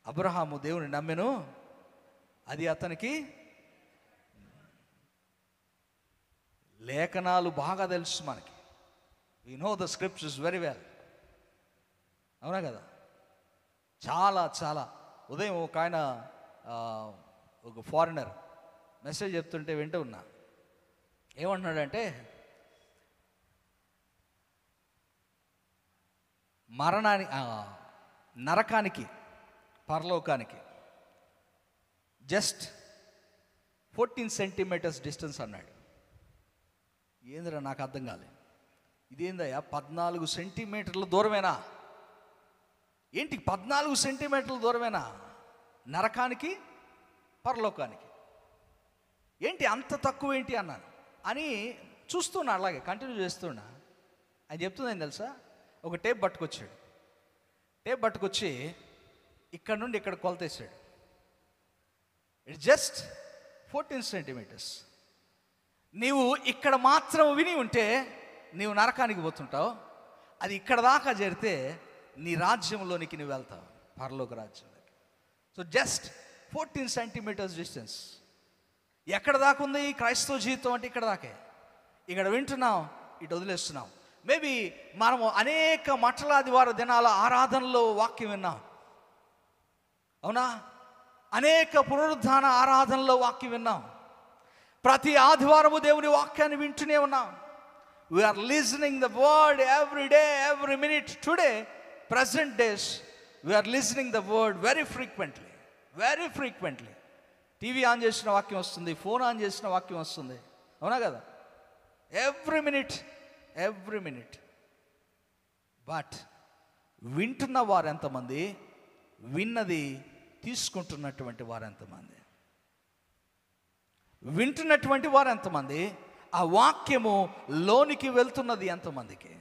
అబ్రహాము దేవుని నమ్మెను, అది అతనికి. లేఖనాలు బాగా తెలుసు మనకి. We know the scriptures very well. అవునా కదా? చాలా చాలా. ఉదయం ఒక ఆయన ఒక ఫారినర్ మెసేజ్ చెప్తుంటే వింటూ ఉన్నా. ఏమంటున్నాడంటే, నరకానికి పరలోకానికి జస్ట్ 14 సెంటీమీటర్స్ డిస్టెన్స్ అన్నాడు. ఏందిరా నాకు అర్థం కాలేదు. ఇదేందయ్యా 14 సెంటీమీటర్ల దూరమేనా ఏంటి? 14 సెంటీమీటర్ల దూరమేనా నరకానికి పరలోకానికి? ఏంటి అంత తక్కువ ఏంటి అన్నాను. అని చూస్తున్నా, అలాగే కంటిన్యూ చేస్తున్నా. ఆయన చెప్తుంది ఏం తెలుసా? ఒక టేప్ పట్టుకొచ్చాడు. టేప్ పట్టుకొచ్చి ఇక్కడ నుండి ఇక్కడ కొలతేసాడు. It's just 14 centimetres. నీవు ఇక్కడ మాత్రం విని ఉంటే నీవు నరకానికి పోతుంటావు. అది ఇక్కడ దాకా చేరితే నీ రాజ్యంలోనికి నువ్వు వెళ్తావు, పరలోక రాజ్యంలోకి. So just 14 centimetres distance. ఎక్కడ దాకా ఉంది ఈ క్రైస్తవ జీవితం అంటే? ఇక్కడ దాకే. ఇక్కడ వింటున్నాం, ఇటు వదిలేస్తున్నాం. మేబీ మనము అనేక మట్టలాదివార దినాల ఆరాధనలో వాక్యం విన్నాం, అవునా? అనేక పునరుద్ధాన ఆరాధనలో వాక్యం విన్నాం. ప్రతి ఆదివారము దేవుని వాక్యాన్ని వింటూనే ఉన్నాం. We are listening the word every day, every minute. Today present days we are listening the word very frequently. TV on చేసిన వాక్యం వస్తుంది, ఫోన్ ఆన్ చేసిన వాక్యం వస్తుంది, అవునా కదా? Every minute. బట్ వింటున్న వారు ఎంతమంది? విన్నది తీసుకుంటున్నటువంటి వారు ఎంతమంది? వింటున్నటువంటి వారు ఎంతమంది? ఆ వాక్యము లోనికి వెళ్తున్నది ఎంతమందికి?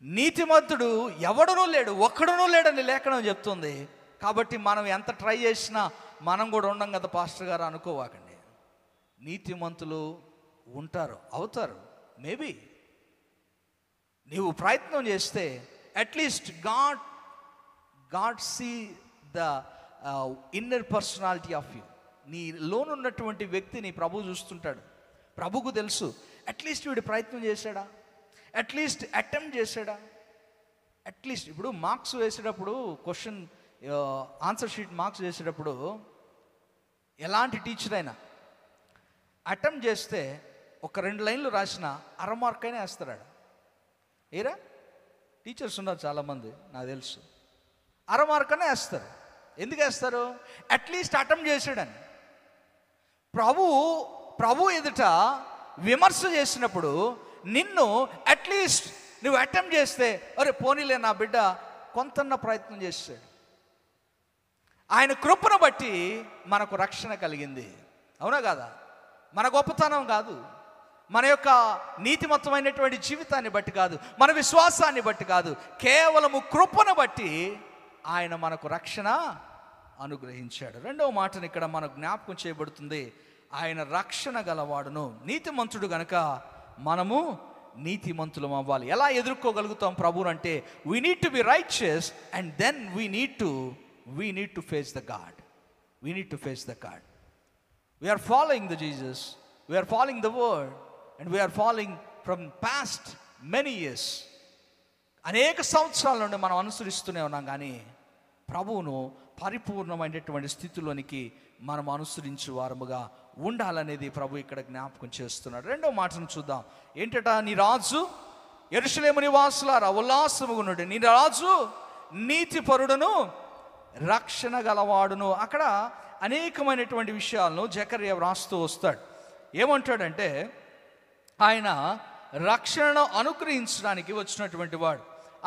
నీతిమంతుడు ఎవడనూ లేడు, ఒక్కడనూ లేడని లేఖనం చెప్తుంది. కాబట్టి మనం ఎంత ట్రై చేసినా మనం కూడా ఉండం కదా పాస్టర్ గారు అనుకోవాకండి. నీతిమంతులు ఉంటారు, అవుతారు. మేబీ నీవు ప్రయత్నం చేస్తే at least God see the inner personality of you. నీ లోనున్నటువంటి వ్యక్తిని ప్రభు చూస్తుంటాడు. ప్రభుకు తెలుసు అట్లీస్ట్ వీడు ప్రయత్నం చేశాడా, అట్లీస్ట్ అటెంప్ట్ చేశాడా. అట్లీస్ట్ ఇప్పుడు మార్క్స్ వేసేటప్పుడు, క్వశ్చన్ ఆన్సర్ షీట్ మార్క్స్ వేసేటప్పుడు ఎలాంటి టీచర్ అయినా అటెంప్ట్ చేస్తే ఒక 2 లైన్లు రాసిన అర మార్క్ అయినా వేస్తాడు. ఏరా టీచర్స్ ఉన్నారు చాలామంది, నాకు తెలుసు. అర మార్క్ అయినా వేస్తారు. ఎందుకు వేస్తారు? అట్లీస్ట్ అటెంప్ట్ చేశాడని. ప్రభు ఎదుట విమర్శ చేసినప్పుడు నిన్ను అట్లీస్ట్ నువ్వు అటెంప్ట్ చేస్తే, అరే పోనీలే నా బిడ్డ కొంతన్న ప్రయత్నం చేస్తాడు. ఆయన కృపను బట్టి మనకు రక్షణ కలిగింది, అవునా కాదా? మన గొప్పతనం కాదు, మన యొక్క నీతిమత్తమైనటువంటి జీవితాన్ని బట్టి కాదు, మన విశ్వాసాన్ని బట్టి కాదు, కేవలము కృపను బట్టి ఆయన మనకు రక్షణ అనుగ్రహించాడు. రెండవ మాటను ఇక్కడ మనకు జ్ఞాపకం చేయబడుతుంది, ఆయన రక్షణ గలవాడును. నీతిమంతుడు గనుక మనము నీతిమంతులం అవ్వాలి. ఎలా ఎదుర్కోగలుగుతాం ప్రభువుని అంటే, we need to be righteous and then we need to face the God. We are following the Jesus, we are following the word, and we are following from past many years. అనేక సంవత్సరాల నుండి మనం అనుసరిస్తూనే ఉన్నాం, కానీ ప్రభువును పరిపూర్ణమైనటువంటి స్థితిలోనికి మనం అనుసరించే వారముగా ఉండాలనేది ప్రభు ఇక్కడ జ్ఞాపకం చేస్తున్నాడు. రెండో మాటను చూద్దాం. ఏంటట? నీ రాజు యెరూషలేము నివాసులారా ఉల్లాసముగునుడు, నీ రాజు నీతిపరుడును రక్షణ గలవాడును. అక్కడ అనేకమైనటువంటి విషయాలను జకర్యా వ్రాస్తూ వస్తాడు. ఏమంటాడంటే, ఆయన రక్షణను అనుగ్రహించడానికి వచ్చినటువంటి వాడు,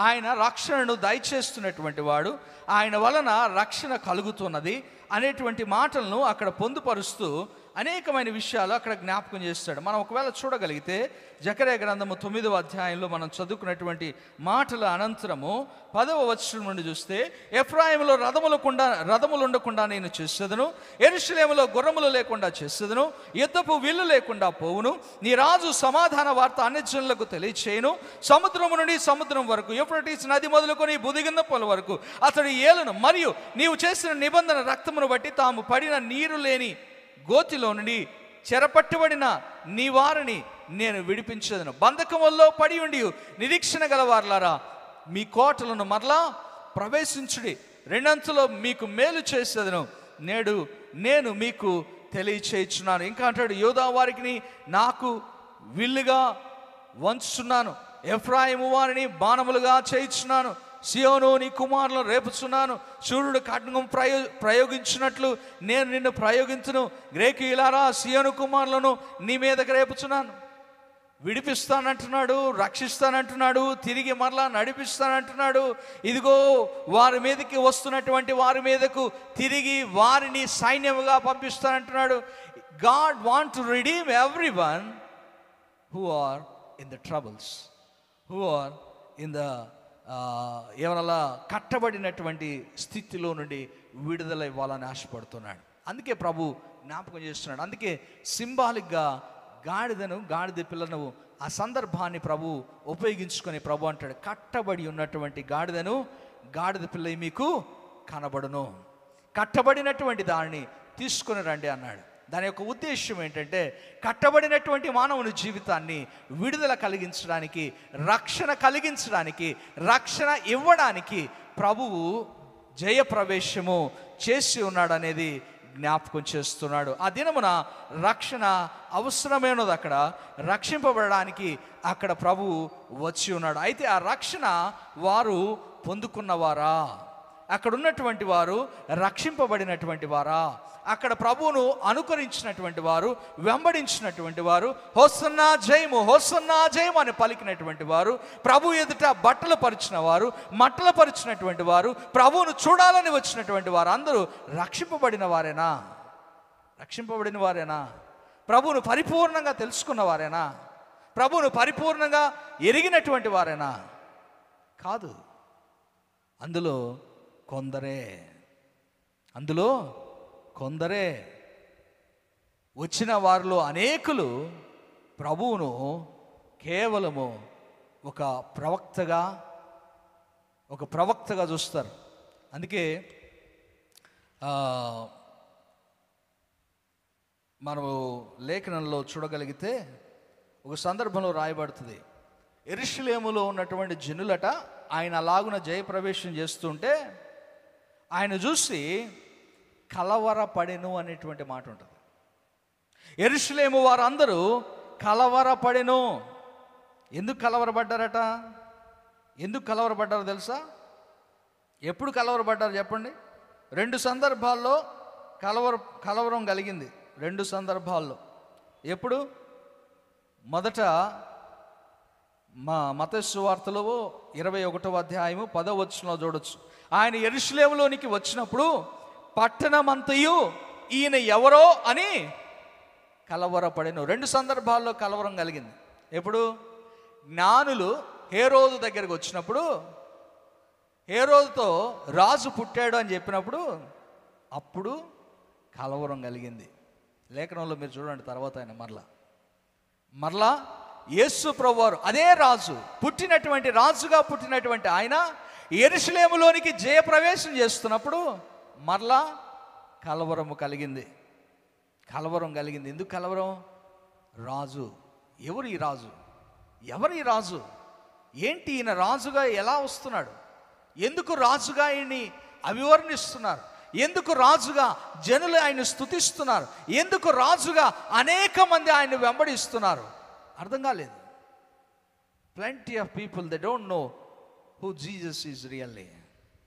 ఆయన రక్షణను దయచేస్తున్నటువంటి వాడు, ఆయన వలన రక్షణ కలుగుతున్నది అనేటువంటి మాటలను అక్కడ పొందుపరుస్తూ అనేకమైన విషయాలు అక్కడ జ్ఞాపకం చేస్తాడు. మనం ఒకవేళ చూడగలిగితే జకర్యా గ్రంథము 9వ అధ్యాయంలో మనం చదువుకున్నటువంటి మాటల అనంతరము 10వ వచనం నుండి చూస్తే, ఎఫ్రాయిములో రథములు ఉండకుండా నేను చేసేదను, యెరూషలేములో గుర్రములు లేకుండా చేసేదను, యుద్ధపు విల్లు లేకుండా పోవును, నీ రాజు సమాధాన వార్త అన్యజనులకు తెలియచేయును, సముద్రము నుండి సముద్రం వరకు, యూఫ్రటీస్ నది మొదలుకొని బుదిగిందపొల వరకు అతడు ఏలును, మరియు నీవు చేసిన నిబంధన రక్తమును బట్టి తాము పడిన నీరు లేని గోతిలో నుండి చెరపట్టుబడిన నీ వారిని నేను విడిపించదను. బంధకముల్లో పడి ఉండి నిరీక్షణ గలవార్లారా, మీ కోటలను మరలా ప్రవేశించుడి, రెండంతలో మీకు మేలు చేసేదను, నేడు నేను మీకు తెలియచేయుచున్నాను. ఇంకా అంటాడు, యోధా వారికి నాకు విల్లుగా వంచుచున్నాను, ఎఫ్రాయిము వారిని బాణములుగా చేయుచున్నాను, సియోను నీ కుమారులను రేపుచున్నాను, సూర్యుడు ఖడ్గం ప్రయోగించినట్లు నేను నిన్ను ప్రయోగించును, గ్రేకీయులారా సియోను కుమారులను నీ మీదకి రేపుచున్నాను. విడిపిస్తానంటున్నాడు, రక్షిస్తానంటున్నాడు, తిరిగి మరలా నడిపిస్తానంటున్నాడు. ఇదిగో వారి మీదకి వస్తున్నటువంటి వారి మీదకు తిరిగి వారిని సైన్యముగా పంపిస్తానంటున్నాడు. God want to redeem everyone who are in the troubles, who are in the ఏమన్నా కట్టబడినటువంటి స్థితిలో నుండి విడుదల ఇవ్వాలని ఆశపడుతున్నాడు. అందుకే ప్రభు జ్ఞాపకం చేస్తున్నాడు. అందుకే సింబాలిక్గా గాడిద పిల్లను ఆ సందర్భాన్ని ప్రభు ఉపయోగించుకొని ప్రభు అంటాడు, కట్టబడి ఉన్నటువంటి గాడిద పిల్ల మీకు కనబడును, కట్టబడినటువంటి దానిని తీసుకొని రండి అన్నాడు. దాని యొక్క ఉద్దేశం ఏంటంటే, కట్టబడినటువంటి మానవుని జీవితాన్ని విడుదల కలిగించడానికి, రక్షణ కలిగించడానికి, రక్షణ ఇవ్వడానికి ప్రభువు జయప్రవేశము చేసి ఉన్నాడు అనేది జ్ఞాపకం చేస్తున్నాడు. ఆ దినమున రక్షణ అవసరమైనది, అక్కడ రక్షింపబడడానికి అక్కడ ప్రభువు వచ్చి ఉన్నాడు. అయితే ఆ రక్షణ వారు పొందుకున్నవారా, అక్కడ ఉన్నటువంటి వారు రక్షింపబడినటువంటి వారా, అక్కడ ప్రభువును అనుకరించినటువంటి వారు, వెంబడించినటువంటి వారు, హోసన్నా జయము హోసన్నా జయము అని పలికినటువంటి వారు, ప్రభు ఎదుట బట్టలు పరిచిన వారు, మట్టలు పరిచినటువంటి వారు, ప్రభువును చూడాలని వచ్చినటువంటి వారు అందరూ రక్షింపబడిన వారేనా? రక్షింపబడిన వారేనా? ప్రభువును పరిపూర్ణంగా తెలుసుకున్న వారేనా? ప్రభువును పరిపూర్ణంగా ఎరిగినటువంటి వారేనా? కాదు. అందులో కొందరే. వచ్చిన వారిలో అనేకులు ప్రభువును కేవలము ఒక ప్రవక్తగా చూస్తారు. అందుకే మనము లేఖనంలో చూడగలిగితే ఒక సందర్భంలో రాయబడుతుంది, యెరూషలేములో ఉన్నటువంటి జనులట ఆయన అలాగున జయప్రవేశం చేస్తుంటే ఆయన చూసి కలవరపడెను అనేటువంటి మాట ఉంటుంది. యెరూషలేము వారందరూ కలవరపడెను. ఎందుకు కలవరపడ్డారట? ఎందుకు కలవరపడ్డారో తెలుసా? ఎప్పుడు కలవరపడ్డారు చెప్పండి? 2 సందర్భాల్లో కలవరం కలిగింది. 2 సందర్భాల్లో. ఎప్పుడు? మొదట మత్తయి సువార్తలో 21వ అధ్యాయము 10వ వచనంలో చూడొచ్చు. ఆయన యెరూషలేములోనికి వచ్చినప్పుడు పట్టణమంతయు ఈయన ఎవరో అని కలవరపడెను. 2 సందర్భాల్లో కలవరం కలిగింది. ఎప్పుడు? జ్ఞానులు హేరోదు దగ్గరకు వచ్చినప్పుడు, హేరోదుతో రాజు పుట్టాడు అని చెప్పినప్పుడు అప్పుడు కలవరం కలిగింది. లేఖనంలో మీరు చూడండి. తర్వాత ఆయన మరలా యేసు ప్రభువారు అదే రాజు, రాజుగా పుట్టినటువంటి ఆయన యెరూషలేములోనికి జయప్రవేశం చేస్తున్నప్పుడు మరలా కలవరం కలిగింది. ఎందుకు కలవరం? రాజు. ఎవరు ఈ రాజు? ఏంటి ఈయన రాజుగా ఎలా వస్తున్నాడు? ఎందుకు రాజుగా ఈయన్ని అభివర్ణిస్తున్నారు? ఎందుకు రాజుగా జనులు ఆయన స్తుతిస్తున్నారు? ఎందుకు రాజుగా అనేక మంది ఆయన వెంబడిస్తున్నారు? అర్థం కాలేదు. Plenty of people they don't know who Jesus is really.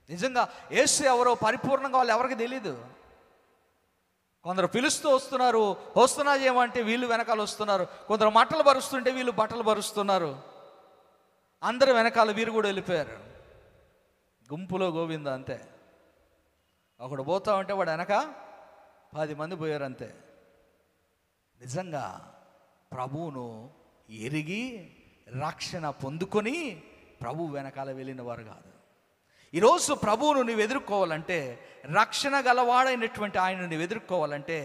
నిజంగా యేసు ఎవరో పరిపూర్ణంగా వాళ్ళు ఎవరికి తెలీదు. కొందరు పిలుస్తూ వస్తున్నారు, వస్తున్నా చేయమంటే వీళ్ళు వెనకాల వస్తున్నారు. కొందరు మట్టలు పరుస్తుంటే వీళ్ళు బట్టలు పరుస్తున్నారు. అందరు వెనకాల వీరు కూడా వెళ్ళిపోయారు. గుంపులో గోవింద అంతే. ఒకడు పోతా ఉంటే వాడు వెనక 10 మంది పోయారు అంతే. నిజంగా ప్రభువును ఎరిగి రక్షణ పొందుకొని ప్రభు వెనకాల వెళ్ళిన వారు కాదు. ఈరోజు ప్రభువును నీవు ఎదుర్కోవాలంటే, రక్షణ గలవాడైనటువంటి ఆయన నీవు ఎదుర్కోవాలంటే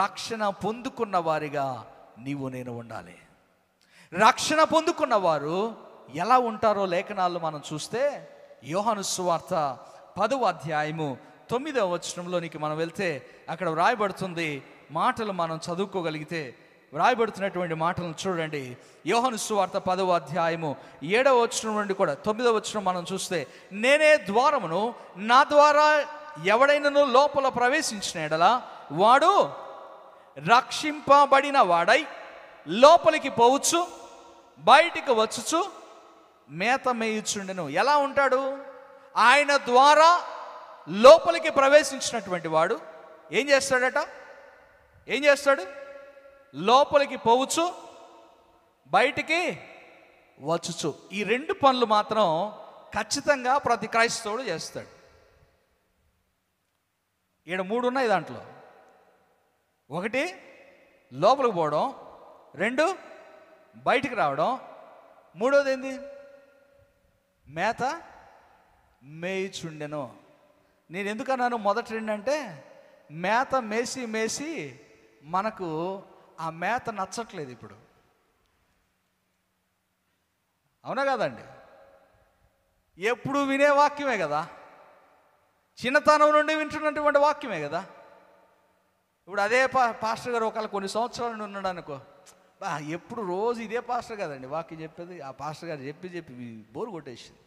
రక్షణ పొందుకున్న వారిగా నీవు నేను ఉండాలి. రక్షణ పొందుకున్న వారు ఎలా ఉంటారో లేఖనాల్లో మనం చూస్తే, యోహాను సువార్త 10వ అధ్యాయము 9వ వచనంలోనికి మనం వెళ్తే అక్కడ వ్రాయబడుతుంది. మాటలు మనం చదువుకోగలిగితే వ్రాయబడుతున్నటువంటి మాటలను చూడండి. యోహాను సువార్త 10వ అధ్యాయము 7వ వచనం నుండి కూడా 9వ వచనం మనం చూస్తే, నేనే ద్వారమును, నా ద్వారా ఎవడైనను లోపల ప్రవేశించిన ఎడల వాడు రక్షింపబడిన వాడై లోపలికి పోవచ్చు, బయటికి వచ్చుచు మేత మేయుచుండెను. ఎలా ఉంటాడు? ఆయన ద్వారా లోపలికి ప్రవేశించినటువంటి వాడు ఏం చేస్తాడట? ఏం చేస్తాడు? లోపలికి పోవచ్చు, బయటికి వచ్చుచు. ఈ 2 పనులు మాత్రం ఖచ్చితంగా ప్రతి క్రైస్తవుడు చేస్తాడు. ఈడ 3 ఉన్నాయి దాంట్లో. 1 లోపలికి పోవడం, 2 బయటికి రావడం, 3వది ఏంది? మేత మేయుచుండెను. నేను ఎందుకన్నాను మొదటి 2 అంటే, మేత మేసి మేసి మనకు ఆ మేత నచ్చట్లేదు ఇప్పుడు. అవునా కదండి? ఎప్పుడు వినే వాక్యమే కదా, చిన్నతనం నుండి వింటున్నటువంటి వాక్యమే కదా. ఇప్పుడు అదే పాస్టర్ గారు ఒకవేళ కొన్ని సంవత్సరాల నుండి ఉన్నాడు అనుకో, ఎప్పుడు రోజు ఇదే పాస్టర్ కదండి వాక్యం చెప్పేది. ఆ పాస్టర్ గారు చెప్పి చెప్పి బోరు కొట్టేసింది.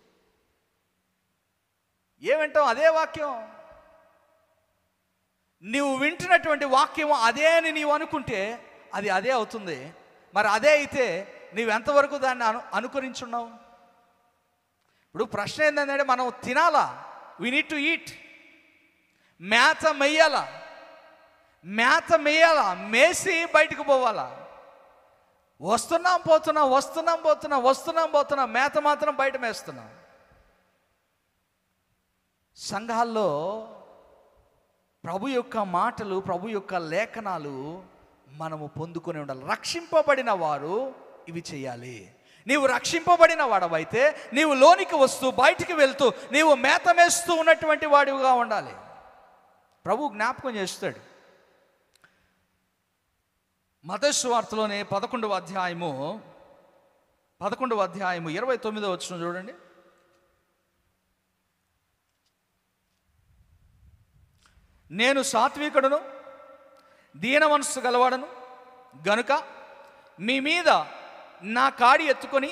ఏమంటావు? అదే వాక్యం. నీవు వింటున్నటువంటి వాక్యం అదే అని నీవు అనుకుంటే అది అదే అవుతుంది. మరి అదే అయితే నీవు ఎంతవరకు దాన్ని అనుకరించున్నావు? ఇప్పుడు ప్రశ్న ఏంటంటే, మనం తినాలా? We need to eat. మేత మెయ్యాలా? మేత మెయ్యాలా? మేసి బయటకు పోవాలా? వస్తున్నాం పోతున్నాం, వస్తున్నాం పోతున్నాం, వస్తున్నాం పోతున్నాం, మేత మాత్రం బయట మేస్తున్నాం. సంఘాల్లో ప్రభు యొక్క మాటలు, ప్రభు యొక్క లేఖనాలు మనము పొందుకొని ఉండాలి. రక్షింపబడిన వారు ఇవి చేయాలి. నీవు రక్షింపబడిన వాడవైతే నీవు లోనికి వస్తూ బయటికి వెళ్తూ నీవు మేత మేస్తూ ఉన్నటువంటి వాడివిగా ఉండాలి. ప్రభు జ్ఞాపకం చేస్తాడు. మత్తయి సువార్తలోనే 11వ అధ్యాయము 29వ వచనం చూడండి. నేను సాత్వికుడును, దీన మనస్సు గలవాడను గనుక మీ మీద నా కాడి ఎత్తుకొని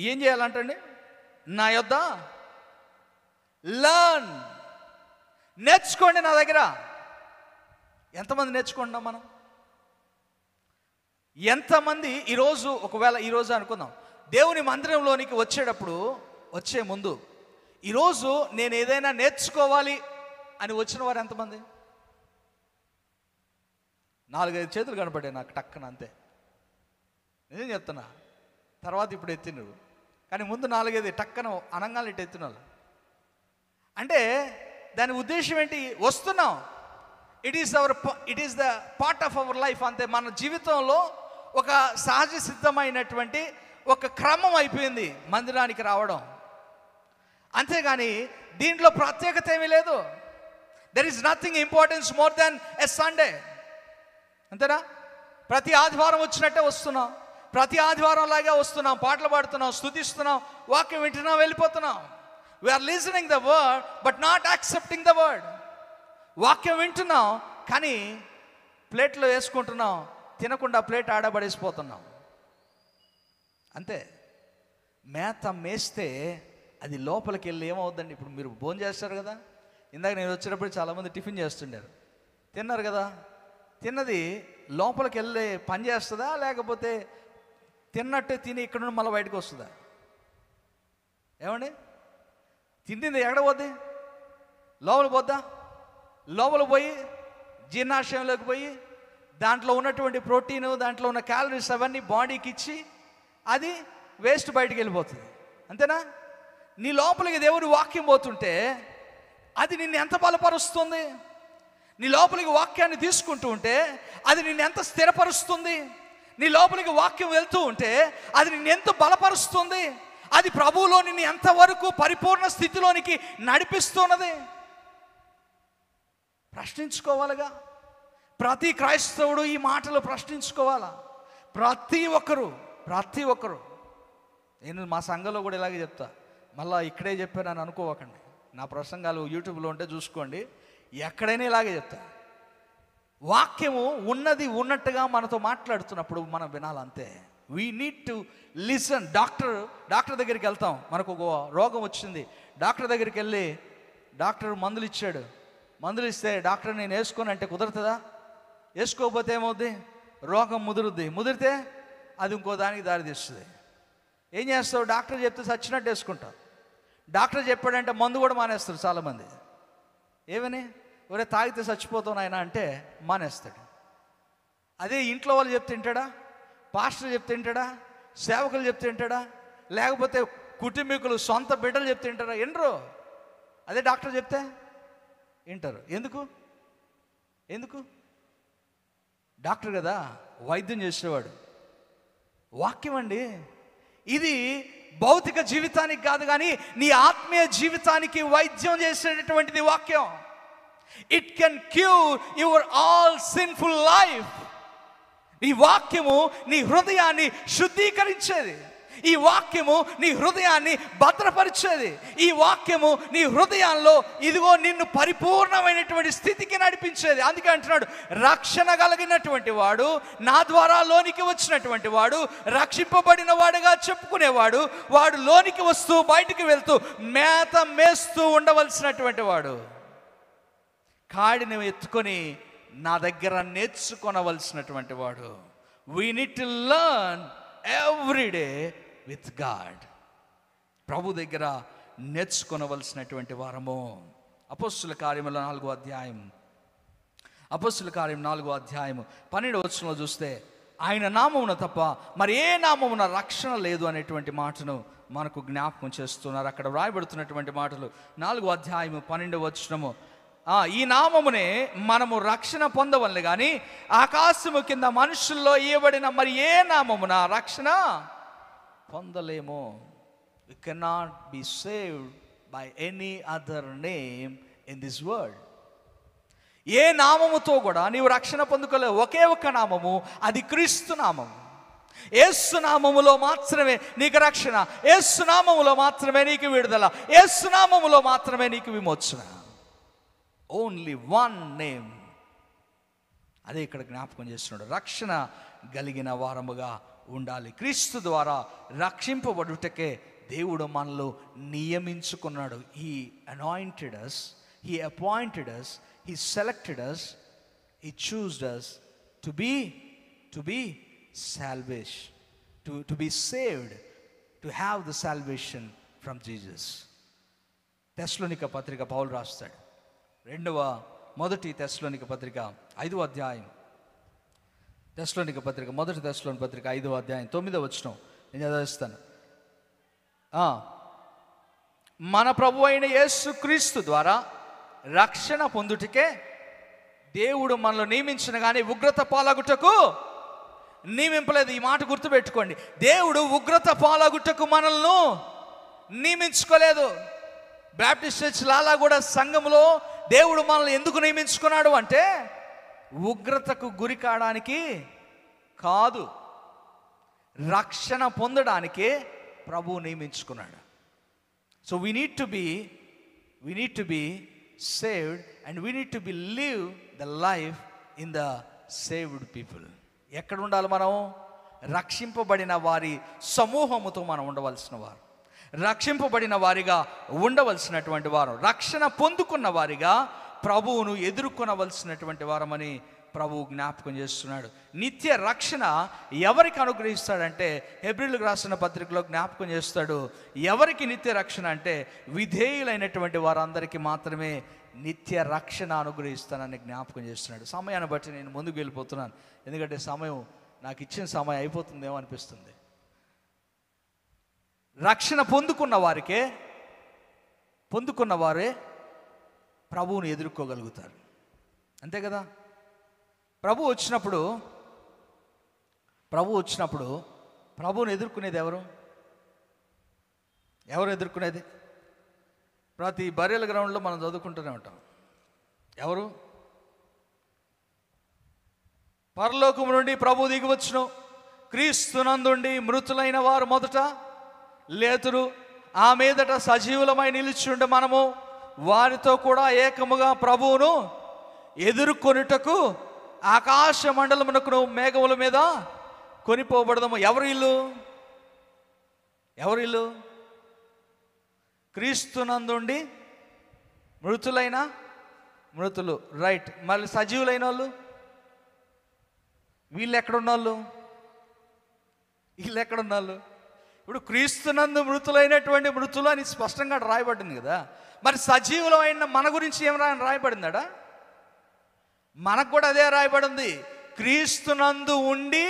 ఏం చేయాలంటండి? నా యొద్ద లర్న్, నేర్చుకోండి నా దగ్గర. ఎంతమంది నేర్చుకుంటున్నాం మనం? ఎంతమంది ఈరోజు, ఒకవేళ ఈరోజు అనుకుందాం, దేవుని మందిరంలోనికి వచ్చే ముందు ఈరోజు నేను ఏదైనా నేర్చుకోవాలి అని వచ్చిన వారు ఎంతమంది? 4-5 చేతులు కనపడ్డాయి నాకు టక్కన, అంతే. నిజం చెప్తున్నా. తర్వాత ఇప్పుడు ఎత్తినరు, కానీ ముందు 4-5 టక్కన అనంగాలు ఇటు ఎత్తిన వాళ్ళు. అంటే దాని ఉద్దేశం ఏంటి? వస్తున్నాం, it is the part of our life. అంతే. మన జీవితంలో ఒక సహజ సిద్ధమైనటువంటి ఒక క్రమం అయిపోయింది మందిరానికి రావడం. అంతేగాని దీంట్లో ప్రత్యేకత ఏమీ లేదు. There is nothing importance more than a Sunday. అంతేనా? ప్రతి ఆదివారం వచ్చినట్టే వస్తున్నాం, ప్రతి ఆదివారం లాగా వస్తున్నాం, పాటలు పాడుతున్నాం, స్తుతిస్తున్నాం, వాక్యం వింటున్నాం, వెళ్ళిపోతున్నాం. We are listening the word but not accepting the word. వాక్యం వింటున్నాం కానీ ప్లేట్లో వేసుకుంటున్నాం, తినకుండా ప్లేట్ ఆడబడేసిపోతున్నాం. అంతే. మేత మేస్తే అది లోపలికి వెళ్ళి ఏమవుద్దండి? ఇప్పుడు మీరు భోజనం చేస్తారు కదా, ఇందాక నేను వచ్చేటప్పుడు చాలామంది టిఫిన్ చేస్తుండారు, తిన్నారు కదా, తిన్నది లోపలికి వెళ్ళి పని చేస్తుందా, లేకపోతే తిన్నట్టే తిని ఇక్కడ నుండి మళ్ళీ బయటకు వస్తుందా? ఏమండి? తిండింది ఎక్కడ పోద్ది? లోపల పోద్దా? లోపల పోయి జీర్ణాశయంలోకి పోయి దాంట్లో ఉన్నటువంటి ప్రోటీను, దాంట్లో ఉన్న క్యాలరీస్ అవన్నీ బాడీకి ఇచ్చి అది వేస్ట్ బయటికి వెళ్ళిపోతుంది. అంతేనా? నీ లోపలికి దేవుడి వాక్యం పోతుంటే అది నిన్ను ఎంత బలపరుస్తుంది? నీ లోపలికి వాక్యాన్ని తీసుకుంటూ ఉంటే అది నిన్ను ఎంత స్థిరపరుస్తుంది, నీ లోపలికి వాక్యం వెళ్తూ ఉంటే అది నిన్ను ఎంత బలపరుస్తుంది, అది ప్రభువులో నిన్ను ఎంతవరకు పరిపూర్ణ స్థితిలోనికి నడిపిస్తున్నది. ప్రశ్నించుకోవాలిగా. ప్రతి క్రైస్తవుడు ఈ మాటలు ప్రశ్నించుకోవాలా. ప్రతి ఒక్కరు. నేను మా సంఘంలో కూడా ఇలాగే చెప్తా, మళ్ళీ ఇక్కడే చెప్పానని అనుకోవకండి. నా ప్రసంగాలు యూట్యూబ్లో ఉంటే చూసుకోండి, ఎక్కడైనా ఇలాగే చెప్తా. వాక్యము ఉన్నది ఉన్నట్టుగా మనతో మాట్లాడుతున్నప్పుడు మనం వినాలంతే. We need to listen. Doctor దగ్గరికి వెళ్తాం, మనకు ఒక రోగం వచ్చింది, డాక్టర్ దగ్గరికి వెళ్ళి డాక్టర్ మందులు ఇచ్చాడు, మందులు ఇస్తే డాక్టర్ నేను వేసుకోను అంటే కుదురుతుందా? వేసుకోకపోతే ఏమవుద్ది? రోగం ముదిరితే అది ఇంకో దానికి దారి తీస్తుంది. ఏం చేస్తావు? డాక్టర్ చెప్తే చచ్చినట్టు వేసుకుంటావు. డాక్టర్ చెప్పాడంటే మందు కూడా మానేస్తారు చాలామంది. ఏమని? ఒరే తాగితే చచ్చిపోతావు నాయన అంటే మానేస్తాడు. అదే ఇంట్లో వాళ్ళు చెప్తే వింటాడా? పాస్టర్ చెప్తే వింటాడా? సేవకులు చెప్తే వింటాడా? లేకపోతే కుటుంబీకులు సొంత బిడ్డలు చెప్తే వింటారా? వినరు. అదే డాక్టర్ చెప్తే వింటారు. ఎందుకు? డాక్టర్ కదా, వైద్యం చేసేవాడు. వాక్యం అండి ఇది. భౌతిక జీవితానికి కాదు కానీ నీ ఆత్మీయ జీవితానికి వైద్యం చేసేటటువంటిది వాక్యం. It can cure your all sinful life. ఈ వాక్యము నీ హృదయాన్ని శుద్ధీకరించేది. ఈ వాక్యము నీ హృదయాన్ని భద్రపరిచేది. ఈ వాక్యము నీ హృదయాల్లో ఇదిగో నిన్ను పరిపూర్ణమైనటువంటి స్థితికి నడిపించేది. అందుకే అంటున్నాడు, రక్షణ కలిగినటువంటి వాడు, నా ద్వారా లోనికి వచ్చినటువంటి వాడు, రక్షింపబడిన వాడుగా చెప్పుకునేవాడు, వాడు లోనికి వస్తూ బయటికి వెళ్తూ మేత మేస్తూ ఉండవలసినటువంటి వాడు, కాడిని ఎత్తుకొని నా దగ్గర నేర్చుకొనవలసినటువంటి వాడు. We need to learn every day with God. ప్రభు దగ్గర నేర్చుకొనవలసినటువంటి వారము. అపోస్తుల కార్యముల 4వ అధ్యాయము 12వ వచనంలో చూస్తే, ఆయన నామమున తప్ప మరి ఏ నామమున రక్షణ లేదు అనేటువంటి మాటను మనకు జ్ఞాపకం చేస్తున్నారు. అక్కడ వ్రాయబడుతున్నటువంటి మాటలు 4వ అధ్యాయము 12వ వచనము, ఈ నామమునే మనము రక్షణ పొందవలెను కానీ ఆకాశము కింద మనుషుల్లో ఇవ్వబడిన మరి ఏ నామమున రక్షణ పొందలేము. We cannot be saved by any other name in this world. ఏ నామముతో కూడా నీవు రక్షణ పొందుకోలేవు. ఒకే ఒక్క నామము, అది క్రీస్తు నామము. యేసు నామములో మాత్రమే నీకు రక్షణ, యేసు నామములో మాత్రమే నీకు విడుదల, యేసు నామములో మాత్రమే నీకు విమోచన. Only one name. అదే ఇక్కడ జ్ఞాపకం చేస్తున్నాడు. రక్షణ కలిగిన వారముగా ఉండాలి. క్రీస్తు ద్వారా రక్షింపబడుటకే దేవుడు మనలో నియమించుకున్నాడు. He anointed us, he appointed us, he selected us, he chose us to be salvation, to be saved, to have the salvation from Jesus. తెస్సలోనిక పత్రిక పౌలు రాస్తాడు. మొదటి తెస్సలోనిక పత్రిక 5వ అధ్యాయం, మొదటి తెస్సలోనిక పత్రిక 5వ అధ్యాయం 9వ వచనం నేను చదివిస్తాను. మన ప్రభు అయిన యేసు క్రీస్తు ద్వారా రక్షణ పొందుటకే దేవుడు మనలో నియమించిన కానీ ఉగ్రత పాలగుటకు నియమింపలేదు. ఈ మాట గుర్తుపెట్టుకోండి. దేవుడు ఉగ్రత పాలగుటకు మనల్ని నియమించుకోలేదు. బాప్టిస్ట్ చర్చ్ లాలాగూడ సంఘంలో దేవుడు మనల్ని ఎందుకు నియమించుకున్నాడు అంటే ఉగ్రతకు గురి కావడానికి కాదు, రక్షణ పొందడానికే ప్రభువు నియమించుకున్నాడు. So we need to be saved and we need to be live the life in the saved people. ఎక్కడ ఉండాలి మనం? రక్షింపబడిన వారి సమూహముతో మనం ఉండవలసిన వారు, రక్షింపబడిన వారిగా ఉండవలసినటువంటి వారు, రక్షణ పొందుకున్న వారిగా ప్రభువును ఎదుర్కొనవలసినటువంటి వారమని ప్రభువు జ్ఞాపకం చేస్తున్నాడు. నిత్య రక్షణ ఎవరికి అనుగ్రహిస్తాడంటే హెబ్రీయులకు రాసిన పత్రికలో జ్ఞాపకం చేస్తాడు. ఎవరికి నిత్య రక్షణ అంటే విధేయులైనటువంటి వారందరికీ మాత్రమే నిత్య రక్షణ అనుగ్రహిస్తానని జ్ఞాపకం చేస్తున్నాడు. సమయాన్ని బట్టి నేను ముందుకు వెళ్ళిపోతున్నాను, ఎందుకంటే సమయం నాకు ఇచ్చిన సమయం అయిపోతుందేమో అనిపిస్తుంది. రక్షణ పొందుకున్న వారే ప్రభువును ఎదుర్కోగలుగుతారు. అంతే కదా. ప్రభు వచ్చినప్పుడు ప్రభువుని ఎదుర్కొనేది ఎవరు ఎదుర్కొనేది? ప్రతి బరియల్ గ్రౌండ్లో మనం చదువుకుంటూనే ఉంటాం. ఎవరు? పరలోకము నుండి ప్రభు దిగివచ్చును, క్రీస్తునందుండి మృతులైన వారు మొదట లేతురు, ఆ మీదట సజీవులమై నిలిచిండు మనము వారితో కూడా ఏకముగా ప్రభువును ఎదుర్కొనుటకు ఆకాశ మండలమునకు మేఘముల మీద కొనిపోబడదాము. ఎవరిల్లు? క్రీస్తునందుండి మృతులు, రైట్. మళ్ళీ సజీవులైన వాళ్ళు వీళ్ళు ఎక్కడున్నారు? ఇప్పుడు క్రీస్తునందు మృతులు అని స్పష్టంగా రాయబడింది కదా. మరి సజీవులమైన మన గురించి ఏం రాయబడిందా? మనకు కూడా అదే రాయబడింది. క్రీస్తునందు ఉండి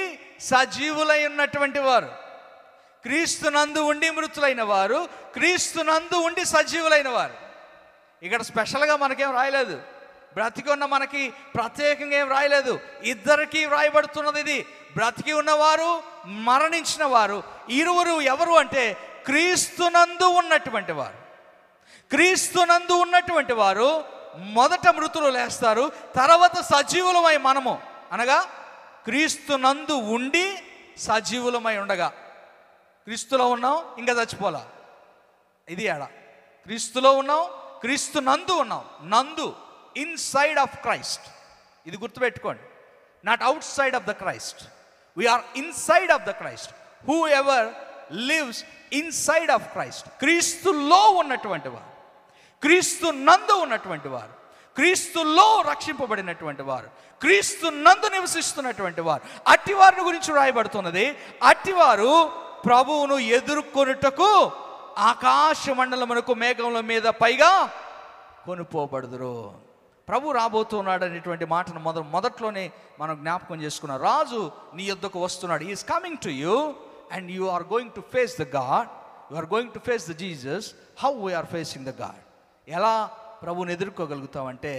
సజీవులై ఉన్నటువంటి వారు, క్రీస్తునందు ఉండి మృతులైన వారు, క్రీస్తునందు ఉండి సజీవులైన వారు. ఇక్కడ స్పెషల్గా మనకేం రాయలేదు, బ్రతికి ఉన్న మనకి ప్రత్యేకంగా ఏం రాయలేదు. ఇద్దరికి రాయబడుతున్నది ఇది. బ్రతికి ఉన్నవారు, మరణించిన వారు, ఇరువురు ఎవరు అంటే క్రీస్తునందు ఉన్నటువంటి వారు. క్రీస్తునందు ఉన్నటువంటి వారు మొదట మృతులు లేస్తారు, తర్వాత సజీవులమై మనము, అనగా క్రీస్తునందు ఉండి సజీవులమై ఉండగా. క్రీస్తులో ఉన్నాం, ఇంకా చచ్చిపోలా. ఇది ఆడ క్రీస్తులో ఉన్నాం, క్రీస్తునందు ఉన్నాం. నందు, ఇన్సైడ్ ఆఫ్ క్రైస్ట్. ఇది గుర్తుపెట్టుకోండి. Not outside of the Christ, we are inside of the Christ. Whoever lives inside of Christ, క్రీస్తులో ఉన్నటువంటి వారు, క్రీస్తు నందు ఉన్నటువంటి వారు, క్రీస్తులో రక్షింపబడినటువంటి వారు, క్రీస్తు నందు నివసిస్తున్నటువంటి వారు, అట్టి వారిని గురించి రాయబడుతున్నది. అట్టివారు ప్రభువును ఎదుర్కొనుటకు ఆకాశ మండలమునకు మేఘముల మీద పైగా కొనిపోబడుదురు. ప్రభు రాబోతున్నాడు అనేటువంటి మాటను మొదట్లోనే మనం జ్ఞాపకం చేసుకున్నాం. రాజు నీ యొద్దకు వస్తున్నాడు. Is coming to you and you are going to face the God, you are going to face the Jesus. How we are facing the God? ఎలా ప్రభువుని ఎదుర్కోగలుగుతావంటే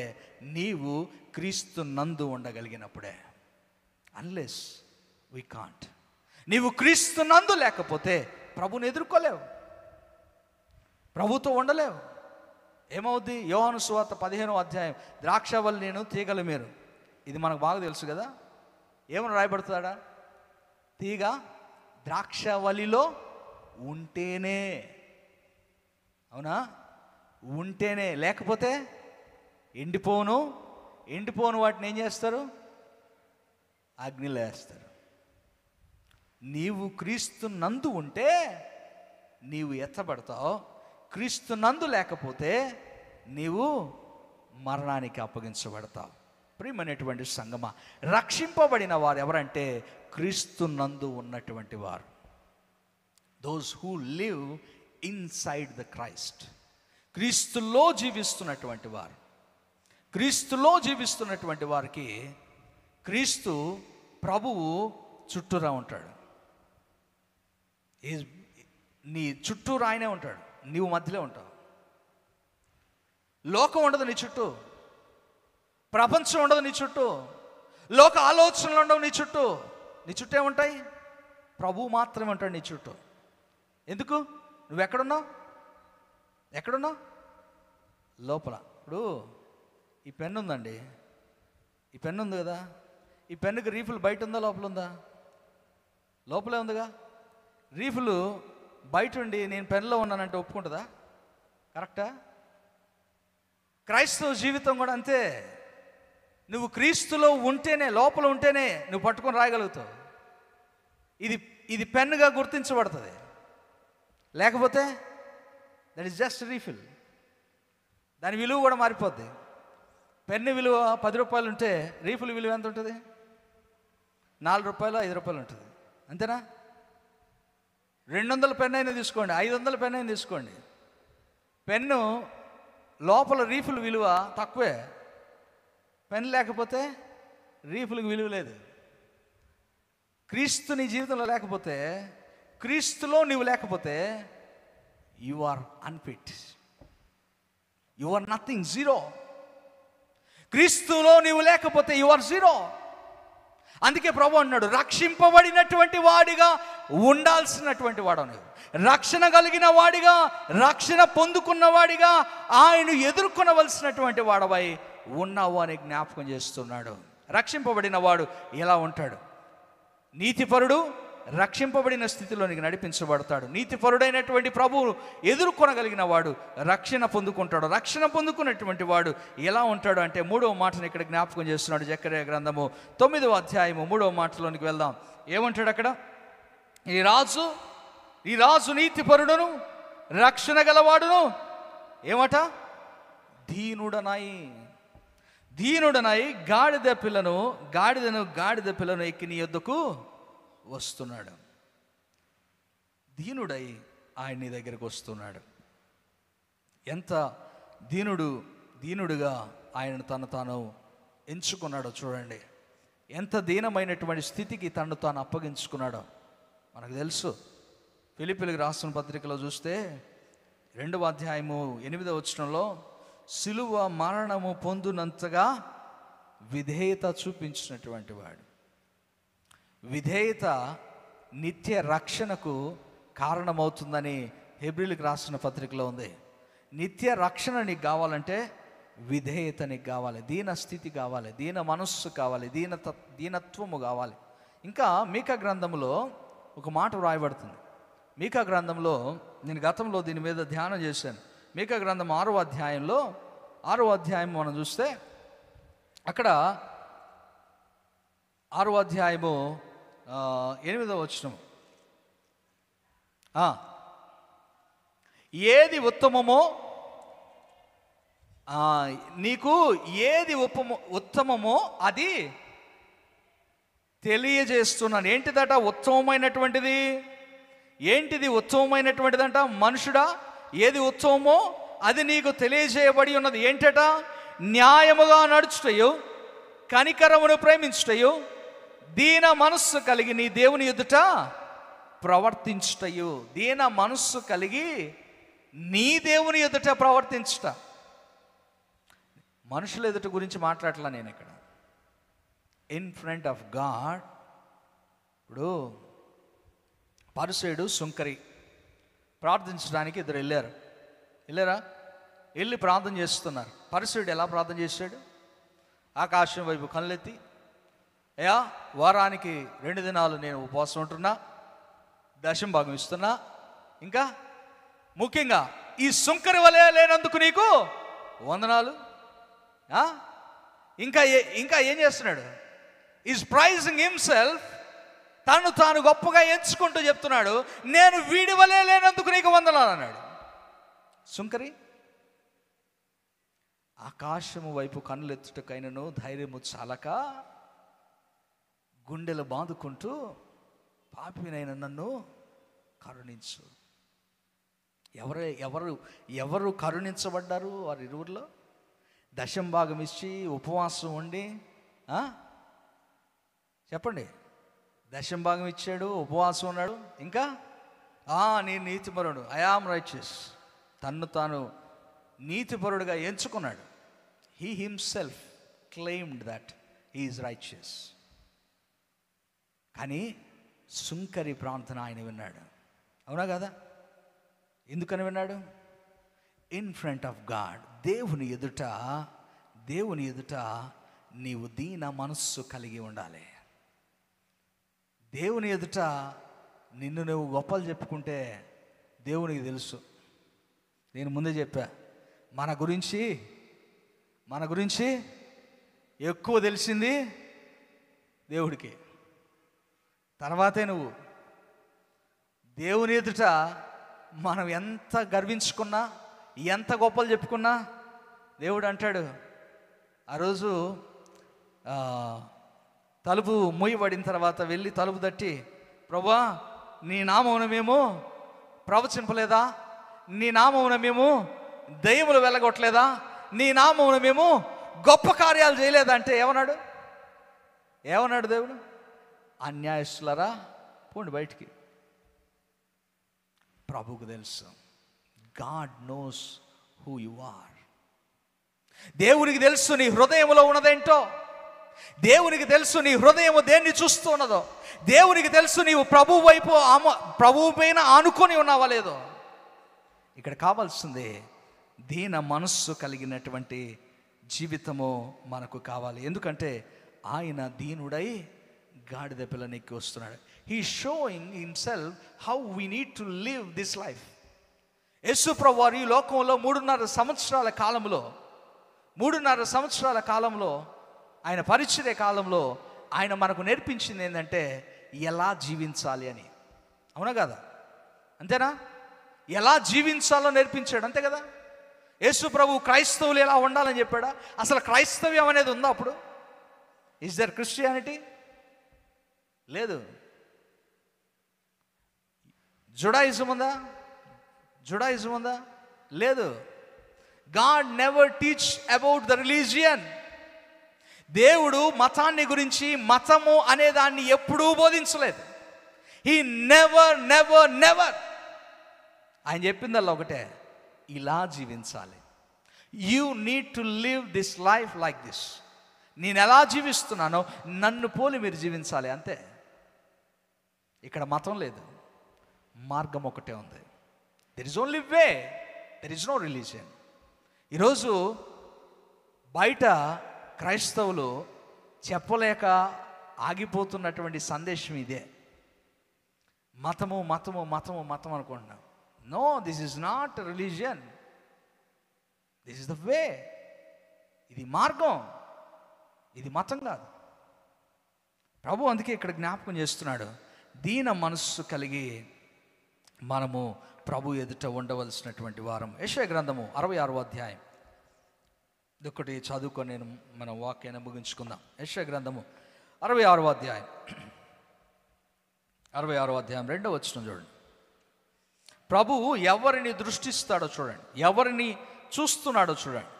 నీవు క్రీస్తు నందు ఉండగలిగినప్పుడే. Unless we can't. నీవు క్రీస్తు నందు లేకపోతే ప్రభువుని ఎదుర్కోలేవు, ప్రభుతో ఉండలేవు. ఏమవుద్ది? యోహాను సువార్త 15వ అధ్యాయం, ద్రాక్షవల్లి నేను తీగలు మీరు. ఇది మనకు బాగా తెలుసు కదా. ఏమని రాయబడుతుందా? తీగ ద్రాక్షవల్లిలో ఉంటేనే, అవునా? ఉంటేనే, లేకపోతే ఎండిపోను వాటిని ఏం చేస్తారు? అగ్నిలో వేస్తారు. నీవు క్రీస్తు నందు ఉంటే నీవు ఎత్తబడతావు, క్రీస్తు నందు లేకపోతే నీవు మరణానికి అప్పగించబడతావు. ప్రియమైనటువంటి సంగమా, రక్షింపబడిన వారు ఎవరంటే క్రీస్తు నందు ఉన్నటువంటి వారు. Those who live inside the Christ, క్రీస్తులో జీవిస్తున్నటువంటి వారు. క్రీస్తులో జీవిస్తున్నటువంటి వారికి క్రీస్తు ప్రభువు చుట్టూరా ఉంటాడు. నీ చుట్టూరా ఆయనే ఉంటాడు, నీవు మధ్యలో ఉంటావు. లోకం ఉండదు నీ చుట్టూ, ప్రపంచం ఉండదు నీ చుట్టూ, లోక ఆలోచనలు ఉండవు నీ చుట్టూ. నీ చుట్టూ ఏముంటాయి? ప్రభువు మాత్రమే ఉంటాడు నీ చుట్టూ. ఎందుకు? నువ్వు ఎక్కడున్నావు? లోపల. ఇప్పుడు ఈ పెన్ను ఉందండి, ఈ పెన్ను ఉంది కదా, ఈ పెన్నుకి రీఫిల్ బయట ఉందా లోపల ఉందా? లోపలే ఉందిగా. రీఫిల్ బయట ఉండి నేను పెన్లో ఉన్నానంటే ఒప్పుకుంటుందా? కరెక్టా? క్రైస్తవ జీవితం కూడా అంతే. నువ్వు క్రీస్తులో ఉంటేనే, లోపల ఉంటేనే నువ్వు పట్టుకొని రాయగలుగుతావు. ఇది పెన్నుగా గుర్తించబడుతుంది. లేకపోతే దట్ ఈస్ జస్ట్ రీఫిల్. దాని విలువ కూడా మారిపోద్ది. పెన్ను విలువ 10 రూపాయలు ఉంటే రీఫిల్ విలువ ఎంత ఉంటుంది? 4 రూపాయలు 5 రూపాయలు ఉంటుంది. అంతేనా? 200 పెన్ను అయినా తీసుకోండి, 500 పెన్ను అయినా తీసుకోండి, పెన్ను లోపల రీఫిల్ విలువ తక్కువే. పెన్ లేకపోతే రీఫిల్కి విలువ లేదు. క్రీస్తు నీ జీవితంలో లేకపోతే, క్రీస్తులో నీవు లేకపోతే you are unfit, you are nothing, zero. క్రీస్తులో నీవు లేకపోతే యు ఆర్ జీరో. అందుకే ప్రభు అన్నాడు, రక్షింపబడినటువంటి వాడిగా ఉండాల్సినటువంటి వాడు నీవు, రక్షణ కలిగిన వాడిగా, రక్షణ పొందుకున్న వాడిగా ఆయన ఎదుర్కొనవలసినటువంటి వాడవై ఉన్నావు అని జ్ఞాపకం చేస్తున్నాడు. రక్షింపబడిన వాడు ఎలా ఉంటాడు? నీతిపరుడు రక్షింపబడిన స్థితిలోనికి నడిపించబడతాడు. నీతిపరుడైనటువంటి ప్రభువు ఎదుర్కొనగలిగిన వాడు రక్షణ పొందుకుంటాడు. రక్షణ పొందుకున్నటువంటి వాడు ఎలా ఉంటాడు అంటే 3వ మాటను ఇక్కడ జ్ఞాపకం చేస్తున్నాడు. జకర్యా గ్రంథము 9వ అధ్యాయము 3వ మాటలోనికి వెళ్దాం. ఏమంటాడు అక్కడ? ఈ రాజు నీతిపరుడును రక్షణ గలవాడును ఏమట? దీనుడనై గాడిద పిల్లను ఎక్కి నీ యొద్దకు వస్తున్నాడు. దీనుడై ఆయన నీ దగ్గరకు వస్తున్నాడు. ఎంత దీనుడుగా ఆయన తను తాను ఎంచుకున్నాడో చూడండి. ఎంత దీనమైనటువంటి స్థితికి తను తాను అప్పగించుకున్నాడో మనకు తెలుసు. ఫిలిప్పీయులకు రాసిన పత్రికలో చూస్తే 2వ అధ్యాయము 8వ వచనంలో సిలువ మరణము పొందునంతగా విధేయత చూపించినటువంటి వాడు. విధేయత నిత్య రక్షణకు కారణమవుతుందని హెబ్రీయులకు రాసిన పత్రికలో ఉంది. నిత్య రక్షణ నీకు కావాలంటే విధేయత నీకు కావాలి, దీన స్థితి కావాలి, దీన మనస్సు కావాలి, దీనత్వము కావాలి. ఇంకా మీకా గ్రంథంలో ఒక మాట వ్రాయబడుతుంది. మీకా గ్రంథంలో నేను గతంలో దీని మీద ధ్యానం చేశాను. మీకా గ్రంథం 6వ అధ్యాయం మనం చూస్తే అక్కడ 6వ అధ్యాయము 8వ వచనం, ఏది ఉత్తమమో నీకు ఏది ఉత్తమమో అది తెలియజేస్తున్నాను. ఏంటిదట ఉత్తమమైనటువంటిది? ఏంటిది ఉత్తమమైనటువంటిదంట? మనుషుడా, ఏది ఉత్తమమో అది నీకు తెలియజేయబడి ఉన్నది. ఏంటట? న్యాయముగా నడుచుటయు, కనికరమును ప్రేమించుటయు, దీన మనస్సు కలిగి నీ దేవుని ఎదుట ప్రవర్తించుటయు. దీన మనస్సు కలిగి నీ దేవుని ఎదుట ప్రవర్తించుట. మనుషుల ఎదుట గురించి మాట్లాడలా నేను ఇక్కడ. In front of God. ఇప్పుడు పరిసయ్యుడు సుంకరి ప్రార్థించడానికి ఇద్దరు వెళ్ళారా? వెళ్ళి ప్రార్థన చేస్తున్నారు. పరిసయ్యుడు ఎలా ప్రార్థన చేశాడు? ఆకాశం వైపు కళ్ళెత్తి, అయ్యా వారానికి 2 దినాలు నేను ఉపవాసం ఉంటున్నా, దశమ భాగం ఇస్తున్నా, ఇంకా ముఖ్యంగా ఈ సుంకరి వలె లేనందుకు నీకు వందనాలు. ఇంకా ఏం చేస్తున్నాడు? Is praising himself. తను తాను గొప్పగా ఎంచుకుంటూ చెప్తున్నాడు, నేను వీడి వలె లేనందుకు నీకు వందనాలు అన్నాడు. సుంకరి ఆకాశము వైపు కన్నులెత్తుటకైనను ధైర్యము చాలక గుండెలు బాదుకుంటూ, పాపినైన నన్ను కరుణించు. ఎవరు కరుణించబడ్డారు? వారి ఇరువురిలో దశమ భాగం ఇచ్చి ఉపవాసం ఉండి, చెప్పండి, దశమ భాగం ఇచ్చాడు, ఉపవాసం ఉన్నాడు. ఇంకా నేను నీతిపరుడు, ఐ యామ్ రైచియస్, తన్ను తాను నీతిపరుడుగా ఎంచుకున్నాడు. He himself claimed that he is righteous. కానీ సుంకరి ప్రార్థన ఆయన విన్నాడు. అవునా కదా? ఎందుకని విన్నాడు? ఇన్ ఫ్రంట్ ఆఫ్ గాడ్, దేవుని ఎదుట నీవు దీన మనస్సు కలిగి ఉండాలి. దేవుని ఎదుట నిన్ను నువ్వు గొప్పలు చెప్పుకుంటే దేవునికి తెలుసు. నేను ముందే చెప్పా, మన గురించి ఎక్కువ తెలిసింది దేవుడికి. తర్వాతే నువ్వు. దేవుని ఎదుట మనం ఎంత గర్వించుకున్నా, ఎంత గొప్పలు చెప్పుకున్నా దేవుడు అంటాడు. ఆ రోజు తలుపు మూయబడిన తర్వాత వెళ్ళి తలుపు తట్టి, ప్రభువా నీ నామమున మేము ప్రవచింపలేదా? నీ నామమున మేము దయ్యములు వెళ్ళగొట్టలేదా? నీ నామమున మేము గొప్ప కార్యాలు చేయలేదా అంటే ఏమన్నాడు దేవుడు? అన్యాయస్తులారా పోండి బయటికి. ప్రభువుకు తెలుసు. God knows who you are. దేవునికి తెలుసు నీ హృదయంలో ఉన్నదేంటో. దేవునికి తెలుసు నీ హృదయం దేన్ని చూస్తున్నదో. దేవునికి తెలుసు నీవు ప్రభువు పైన ఆనుకొని ఉన్నావా లేదో. ఇక్కడ కావాల్సింది దీన మనస్సు కలిగినటువంటి జీవితము మనకు కావాలి. ఎందుకంటే ఆయన దీనుడై గాడిద పిల్లనెక్కి వస్తున్నాడు. He showing himself how we need to live this life. Yesu ప్రభువు వారు ఈ లోకంలో 3.5 సంవత్సరాల కాలంలో ఆయన పరిచర్య కాలంలో ఆయన మనకు నేర్పించింది ఏంటంటే ఎలా జీవించాలి అని. అవునా కదా? అంతేనా? ఎలా జీవించాలో నేర్పించాడు, అంతే కదా? యేసు ప్రభు క్రైస్తవులు ఎలా ఉండాలని చెప్పాడా? అసలు క్రైస్తవ్యం అనేది ఉందా అప్పుడు? Is there Christianity? లేదు. జుడాయిజం ఉందా? లేదు. God never teach about the religion. దేవుడు మతాన్ని గురించి, మతము అనే దాన్ని ఎప్పుడూ బోధించలేదు. He never. ఆయన చెప్పిందల్లా ఒకటే, ఇలా జీవించాలి. You need to live this life like this. నేను ఎలా జీవిస్తున్నానో నన్ను పోలి మీరు జీవించాలి, అంతే. ఇక్కడ మతం లేదు, మార్గం ఒకటే ఉంది. There is only way, there is no religion. ఈరోజు బయట క్రైస్తవులు చెప్పలేక ఆగిపోతున్నటువంటి సందేశం ఇదే. మతము అనుకుంటున్నాం. No, this is not religion, this is the way. ఇది మార్గం, ఇది మతం కాదు. ప్రభు అందుకే ఇక్కడ జ్ఞాపకం చేస్తున్నాడు, దీన మనస్సు కలిగి మనము ప్రభు ఎదుట ఉండవలసినటువంటి వారం. యెషయా గ్రంథము 66వ అధ్యాయం ఇదొకటి చదువుకొని నేను మన వాక్యాన్ని ముగించుకుందాం. యెషయా గ్రంథము 66వ అధ్యాయం 2వ వచనం చూడండి. ప్రభువు ఎవరిని దృష్టిస్తాడో చూడండి, ఎవరిని చూస్తున్నాడో చూడండి.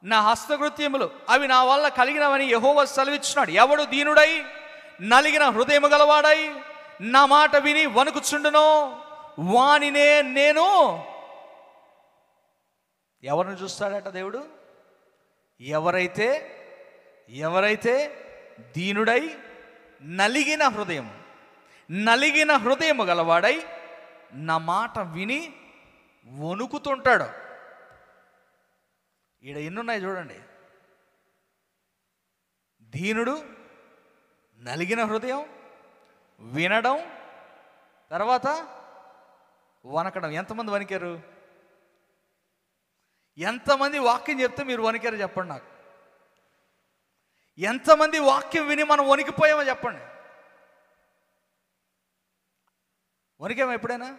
నా హస్తకృత్యములు అవి నా వల్ల కలిగినవని యెహోవా సెలవిచ్చున్నాడు. ఎవడు దీనుడై నలిగిన హృదయము గలవాడై నా మాట విని వణుకుచుండునో వానినే నేను. ఎవరిని చూస్తాడట దేవుడు? ఎవరైతే దీనుడై నలిగిన హృదయము గలవాడై నా మాట విని వణుకుతుంటాడు. ఈడ ఎన్నున్నాయి చూడండి. దీనుడు, నలిగిన హృదయం, వినడం, తర్వాత వణకడం. ఎంతమంది వణికారు? ఎంతమంది వాక్యం చెప్తే మీరు వణికారు చెప్పండి నాకు. ఎంతమంది వాక్యం విని మనం వణికిపోయామో చెప్పండి. వణికేమో ఎప్పుడైనా?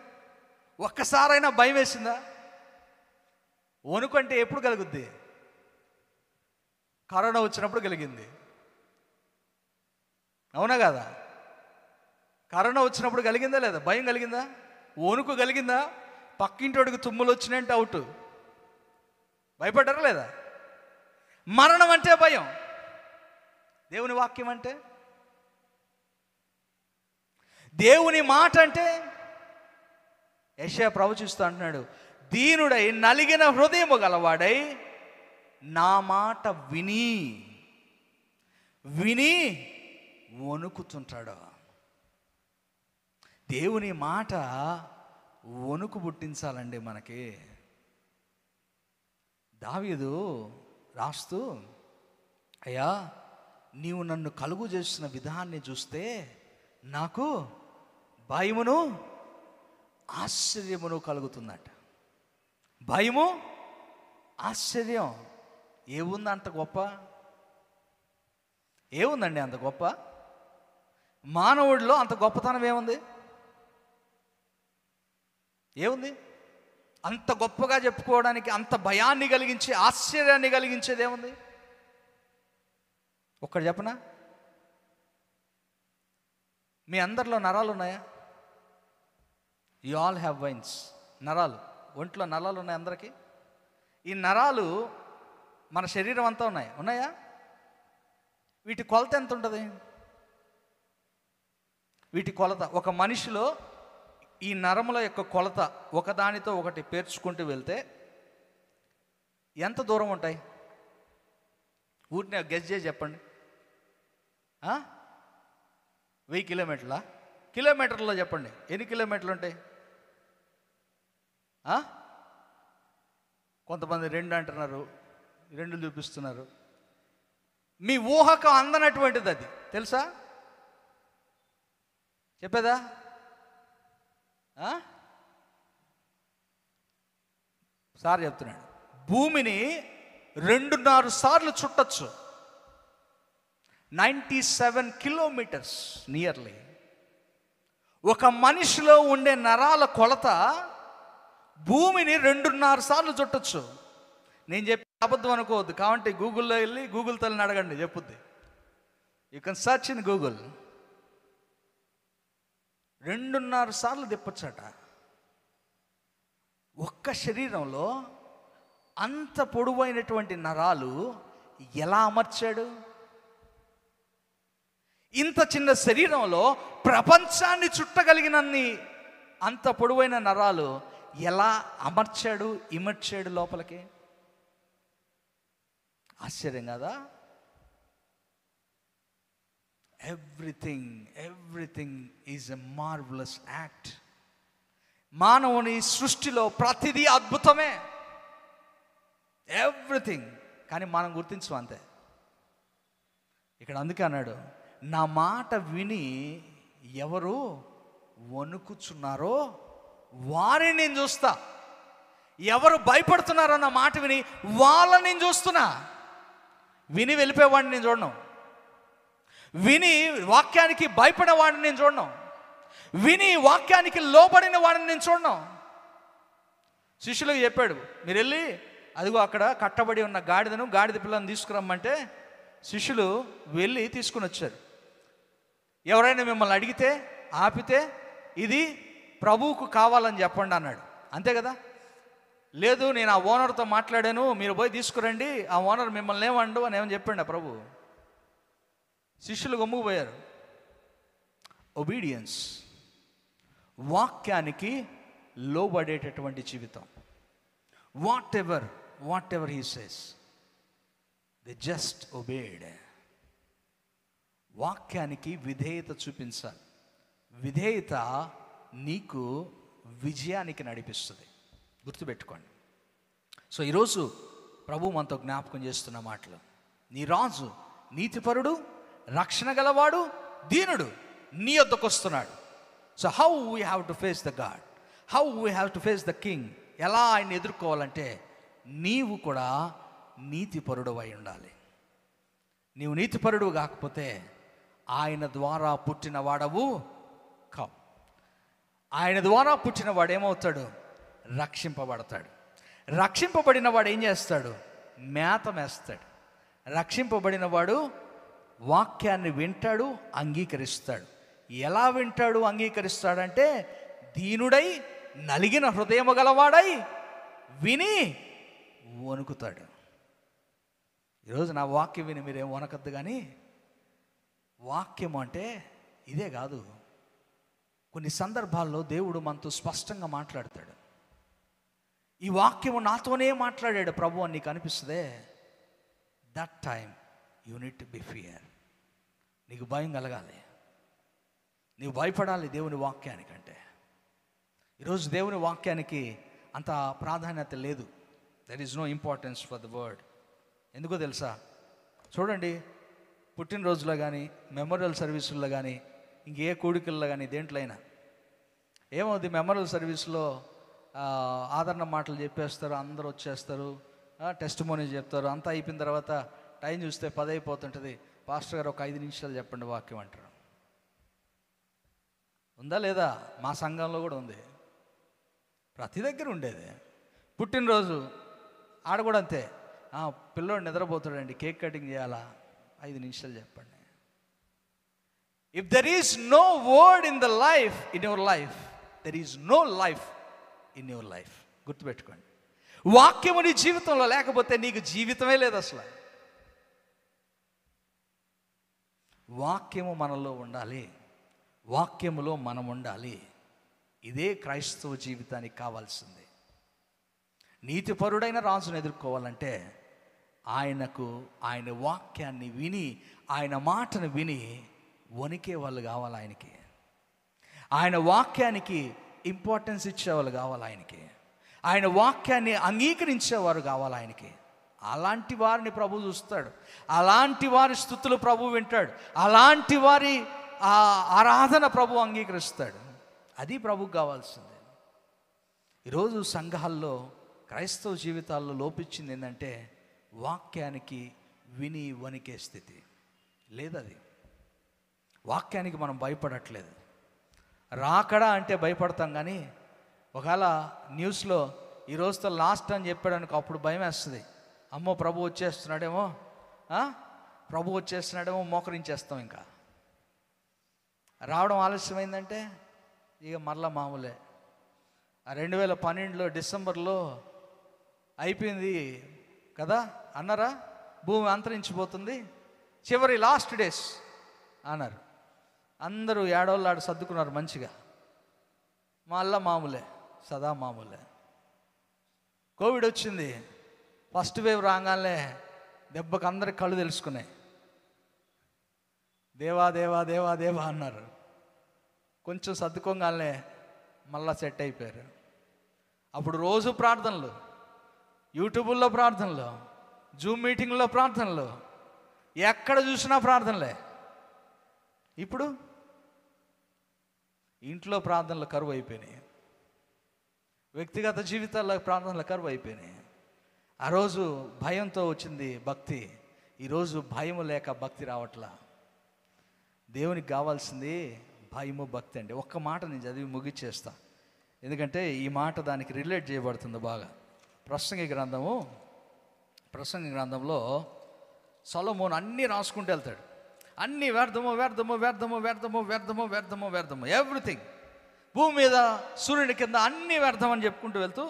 ఒక్కసారైనా భయం వేసిందా? వణుకు అంటే ఎప్పుడు కలుగుద్ది? కరోనా వచ్చినప్పుడు కలిగింది, అవునా కదా? కరోనా వచ్చినప్పుడు కలిగిందా లేదా? భయం కలిగిందా? వణుకు కలిగిందా? పక్కింటోడికి తుమ్ములు వచ్చినాయంటే అవుట్, భయపడ్డారా లేదా? మరణం అంటే భయం, దేవుని వాక్యం అంటే, దేవుని మాట అంటే. యెషయా ప్రవచిస్తూ అంటున్నాడు, దీనుడై నలిగిన హృదయము గలవాడై నా మాట విని వణుకుతుంటాడు. దేవుని మాట వణుకు పుట్టించాలండి మనకి. దావీదు రాస్తూ, అయ్యా నీవు నన్ను కలుగు చేసిన విధాన్ని చూస్తే నాకు భయమును ఆశ్చర్యమును కలుగుతుందట. భయము, ఆశ్చర్యం. ఏముంది అంత గొప్ప? ఏముందండి అంత గొప్ప? మానవుడిలో అంత గొప్పతనం ఏముంది? అంత గొప్పగా చెప్పుకోవడానికి, అంత భయాన్ని కలిగించి ఆశ్చర్యాన్ని కలిగించేది ఏముంది? ఒక్కటి చెప్పనా? మీ అందరిలో నరాలు ఉన్నాయా? You all have wines. నరాలు, ఒంట్లో నరాలు ఉన్నాయి అందరికీ. ఈ నరాలు మన శరీరం అంతా ఉన్నాయా? వీటి కొలత ఎంత ఉంటుంది? వీటి కొలత, ఒక మనిషిలో ఈ నరముల యొక్క కొలత ఒకదానితో ఒకటి పేర్చుకుంటూ వెళ్తే ఎంత దూరం ఉంటాయి? ఊరిని గెస్ చేసి చెప్పండి. 1000 కిలోమీటర్లా? కిలోమీటర్లో చెప్పండి, ఎన్ని కిలోమీటర్లు ఉంటాయి? కొంతమంది 2 అంటున్నారు, 2 చూపిస్తున్నారు. మీ ఊహకు అందనటువంటిది అది, తెలుసా? చెప్పేదా? సార్ చెప్తున్నాడు, భూమిని 2.5 సార్లు చుట్టచ్చు. 97 కిలోమీటర్స్ నియర్లీ. ఒక మనిషిలో ఉండే నరాల కొలత భూమిని 2.5 సార్లు చుట్టచ్చు. నేను చెప్పి అబద్ధం అనుకోవద్దు, కాబట్టి గూగుల్లో వెళ్ళి గూగుల్ తల్లిని అడగండి, చెప్పుద్ది. You can search in Google. 2.5 సార్లు తిప్పచ్చట. ఒక్క శరీరంలో అంత పొడవైనటువంటి నరాలు ఎలా అమర్చాడు? ఇంత చిన్న శరీరంలో ప్రపంచాన్ని చుట్టగలిగినన్ని అంత పొడవైన నరాలు ఎలా అమర్చాడు, ఇమర్చాడు లోపలికి? ఆశ్చర్యం కదా? Everything is a marvellous act. మానవుని సృష్టిలో ప్రతిదీ అద్భుతమే, ఎవ్రీథింగ్. కానీ మనం గుర్తించం అంతే. ఇక్కడ అందుకే అన్నాడు, నా మాట విని ఎవరు వణుకుచున్నారో వారిని నేను చూస్తా. ఎవరు భయపడుతున్నారో నా మాట విని వాళ్ళని నేను చూస్తున్నా. విని వెళ్ళిపోయేవాడిని నేను చూడను. విని వాక్యానికి భయపడేవాడిని నేను చూడను. విని వాక్యానికి లోబడిన వాడిని నేను చూడను. శిష్యులకు చెప్పాడు, మీరు వెళ్ళి అదిగో అక్కడ కట్టబడి ఉన్న గాడిద పిల్లని తీసుకురమ్మంటే శిష్యులు వెళ్ళి తీసుకుని వచ్చారు. ఎవరైనా మిమ్మల్ని అడిగితే ఆపితే ఇది ప్రభువుకు కావాలని చెప్పండి అన్నాడు. అంతే కదా? లేదు, నేను ఆ ఓనర్తో మాట్లాడాను, మీరు పోయి తీసుకురండి, ఆ ఓనర్ మిమ్మల్ని ఏమండు అని ఏమని చెప్పండి ఆ ప్రభు. శిష్యులు గమ్ముకుపోయారు. ఒబీడియన్స్, వాక్యానికి లోబడేటటువంటి జీవితం. What ever he says they just obeyed. వాక్యానికి విధేయత చూపించాలి. విధేయత నీకు విజయానికి నడిపిస్తుంది, గుర్తుపెట్టుకోండి. సో ఈరోజు ప్రభు మనతో జ్ఞాపకం చేస్తున్న మాటలు, నీ రాజు నీతిపరుడు, రక్షణ గలవాడు, దీనుడు నీ వద్దకు వస్తున్నాడు. So how we have to face the God, how we have to face the king. ఎలా ఆయన్ని ఎదుర్కోవాలంటే నీవు కూడా నీతిపరుడు అయి ఉండాలి. నీవు నీతిపరుడు కాకపోతే ఆయన ద్వారా పుట్టిన వాడవు కావు. ఆయన ద్వారా పుట్టిన వాడు ఏమవుతాడు? రక్షింపబడతాడు. రక్షింపబడిన వాడు ఏం చేస్తాడు? మేత మేస్తాడు. రక్షింపబడిన వాడు వాక్యాన్ని వింటాడు, అంగీకరిస్తాడు. ఎలా వింటాడు, అంగీకరిస్తాడంటే దీనుడై నలిగిన హృదయము గలవాడై విని వణుకుతాడు. ఈరోజు నా వాక్యం విని మీరేం వణకద్దు. కానీ వాక్యం అంటే ఇదే కాదు. కొన్ని సందర్భాల్లో దేవుడు మనతో స్పష్టంగా మాట్లాడతాడు. ఈ వాక్యము నాతోనే మాట్లాడాడు ప్రభు అని నీకు అనిపిస్తుందే, that time you need to be fear. నీకు భయం కలగాలి, నీవు భయపడాలి దేవుని వాక్యానికంటే. ఈరోజు దేవుని వాక్యానికి అంత ప్రాధాన్యత లేదు. There is no importance for the word. ఎందుకో తెలుసా? చూడండి, పుట్టినరోజులో కానీ, మెమోరియల్ సర్వీసుల్లో కానీ, ఇంకే కూడికల్లో కానీ, దేంట్లో అయినా ఏమవుతుంది? మెమోరియల్ సర్వీస్లో ఆదరణ మాటలు చెప్పేస్తారు, అందరూ వచ్చేస్తారు, టెస్టిమోనీ చెప్తారు. అంతా అయిపోయిన తర్వాత టైం చూస్తే 10 అయిపోతుంటుంది. పాస్టర్ గారు ఒక 5 నిమిషాలు చెప్పండి వాక్యం అంటారు. ఉందా లేదా? మా సంఘంలో కూడా ఉంది, ప్రతి దగ్గర ఉండేది. పుట్టినరోజు ఆడ కూడా అంతే. పిల్లోడు నిద్రపోతాడండి, కేక్ కటింగ్ చేయాలా, 5 నిమిషాలు చెప్పండి. If there is no word in the life, in your life, there is no life in your life. గుర్తుపెట్టుకోండి, వాక్యము నీ జీవితంలో లేకపోతే నీకు జీవితమే లేదు అసలు. వాక్యము మనలో ఉండాలి, వాక్యములో మనం ఉండాలి. ఇదే క్రైస్తవ జీవితానికి కావాల్సింది. నీతిపరుడైన రాజును ఎదుర్కోవాలంటే ఆయన వాక్యాన్ని విని, ఆయన మాటను విని వణికే వాళ్ళు కావాలి ఆయనకి. ఆయన వాక్యానికి ఇంపార్టెన్స్ ఇచ్చేవాళ్ళు కావాలి ఆయనకి. ఆయన వాక్యాన్ని అంగీకరించేవారు కావాలి ఆయనకి. అలాంటి వారిని ప్రభు చూస్తాడు. అలాంటి వారి స్తుతులు ప్రభు వింటాడు. అలాంటి వారి ఆరాధన ప్రభు అంగీకరిస్తాడు. అది ప్రభుకు కావాల్సింది. ఈరోజు సంఘాల్లో, క్రైస్తవ జీవితాల్లో లోపించింది ఏంటంటే వాక్యానికి విని వణికే స్థితి లేదది. వాక్యానికి మనం భయపడట్లేదు. రాకడా అంటే భయపడతాం, కానీ ఒకవేళ న్యూస్లో ఈ రోజుతో లాస్ట్ అని చెప్పాడనుకో, అప్పుడు భయం వేస్తుంది. అమ్మో ప్రభు వచ్చేస్తున్నాడేమో, ప్రభు వచ్చేస్తున్నాడేమో, మోకరించేస్తాం. ఇంకా రావడం ఆలస్యమైందంటే ఇక మరలా మామూలే. 2012 డిసెంబర్లో అయిపోయింది కదా అన్నారా, భూమి అంతరించిపోతుంది, చివరి లాస్ట్ డేస్ అన్నారు. అందరూ ఏడోళ్ళాడు సర్దుకున్నారు మంచిగా. మళ్ళా మామూలే, సదా మామూలే. కోవిడ్ వచ్చింది, ఫస్ట్ వేవ్ రాగానే దెబ్బకు అందరికి కళ్ళు తెలుసుకున్నాయి. దేవా దేవా దేవా దేవా అన్నారు. కొంచెం సర్దుకోగానే మళ్ళా సెట్ అయిపోయారు. అప్పుడు రోజు ప్రార్థనలు, యూట్యూబుల్లో ప్రార్థనలు, జూమ్ మీటింగ్లో ప్రార్థనలు, ఎక్కడ చూసినా ప్రార్థనలే. ఇప్పుడు ఇంట్లో ప్రార్థనలు కరువు అయిపోయినాయి, వ్యక్తిగత జీవితాల్లో ప్రార్థనలు కరువు అయిపోయినాయి. ఆ రోజు భయంతో వచ్చింది భక్తి, ఈరోజు భయం లేక భక్తి రావట్లా. దేవునికి కావాల్సింది భయము, భక్తి అండి. ఒక్క మాట నేను చదివి ముగిచ్చేస్తా, ఎందుకంటే ఈ మాట దానికి రిలేట్ చేయబడుతుంది బాగా. ప్రసంగి గ్రంథంలో సొలొమోను అన్నీ రాసుకుంటూ వెళ్తాడు. అన్నీ వ్యర్థము వ్యర్థము వ్యర్థము వ్యర్థము వ్యర్థము వ్యర్థము వ్యర్థము, ఎవ్రీథింగ్. భూమి మీద సూర్యుని కింద అన్నీ వ్యర్థం అని చెప్పుకుంటూ వెళ్తూ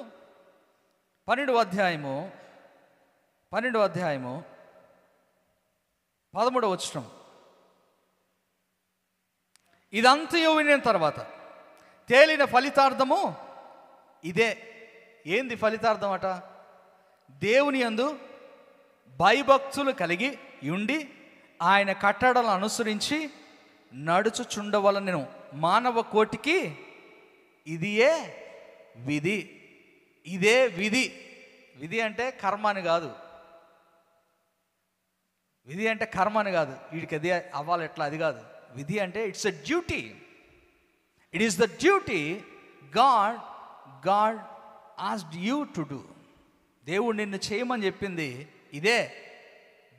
12వ అధ్యాయము 13వ వచనం, ఇదంతయు వినిన తర్వాత తేలిన ఫలితార్థము ఇదే. ఏంది ఫలితార్థం అట? దేవుని యందు భయభక్తులు కలిగి ఉండి ఆయన కట్టడలను అనుసరించి నడుచుచుండవలనెను మానవ కోటికి ఇదియే విధి. ఇదే విధి. విధి అంటే కర్మ అని కాదు. విధి అంటే కర్మ అని కాదు. వీడికి అది అవ్వాలి ఎట్లా, అది కాదు. విధి అంటే it's a duty. It is the duty God asked you to do. దేవుడు నిన్ను చేయమని చెప్పింది ఇదే.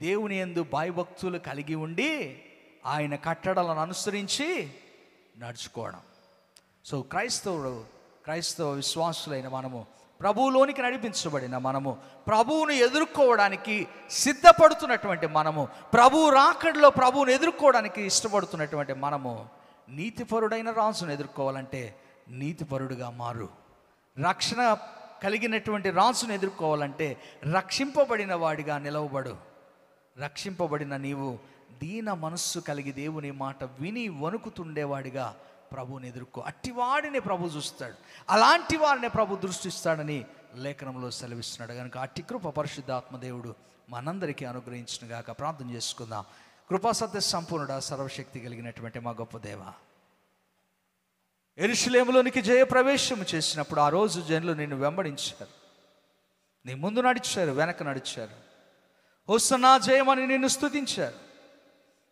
దేవుని యందు భయభక్తులు కలిగి ఉండి ఆయన కట్టడలను అనుసరించి నడుచుకోవడం. సో క్రైస్తవ విశ్వాసులైన మనము, ప్రభువులోనికి నడిపించబడిన మనము, ప్రభువును ఎదుర్కోవడానికి సిద్ధపడుతున్నటువంటి మనము, ప్రభువు రాకడలో ప్రభువును ఎదుర్కోవడానికి ఇష్టపడుతున్నటువంటి మనము, నీతిపరుడైన రాజును ఎదుర్కోవాలంటే నీతిపరుడుగా మారు. రక్షణ కలిగినటువంటి రాజును ఎదుర్కోవాలంటే రక్షింపబడిన వాడిగా నిలవబడు. రక్షింపబడిన నీవు దీన మనస్సు కలిగి దేవుని మాట విని వణుకుతుండేవాడిగా ప్రభువుని ఎదుర్కో. అట్టివాడిని ప్రభు చూస్తాడు, అలాంటి వారిని ప్రభు దృష్టిస్తాడని లేఖనంలో సెలవిస్తున్నాడు. కనుక అట్టి కృప పరిశుద్ధాత్మ దేవుడు మనందరికీ అనుగ్రహించును గాక. ప్రార్థన చేసుకుందాం. కృపాసత్య సంపూర్ణుడా, సర్వశక్తి కలిగినటువంటి మా గొప్ప దేవ, యెరూషలేములోనికి జయప్రవేశం చేసినప్పుడు ఆ రోజు జనులు నిన్ను వెంబడించారు, నీ ముందు నడిచారు, వెనక నడిచారు, హోసన్నా జయమని నిన్ను స్తుతించారు.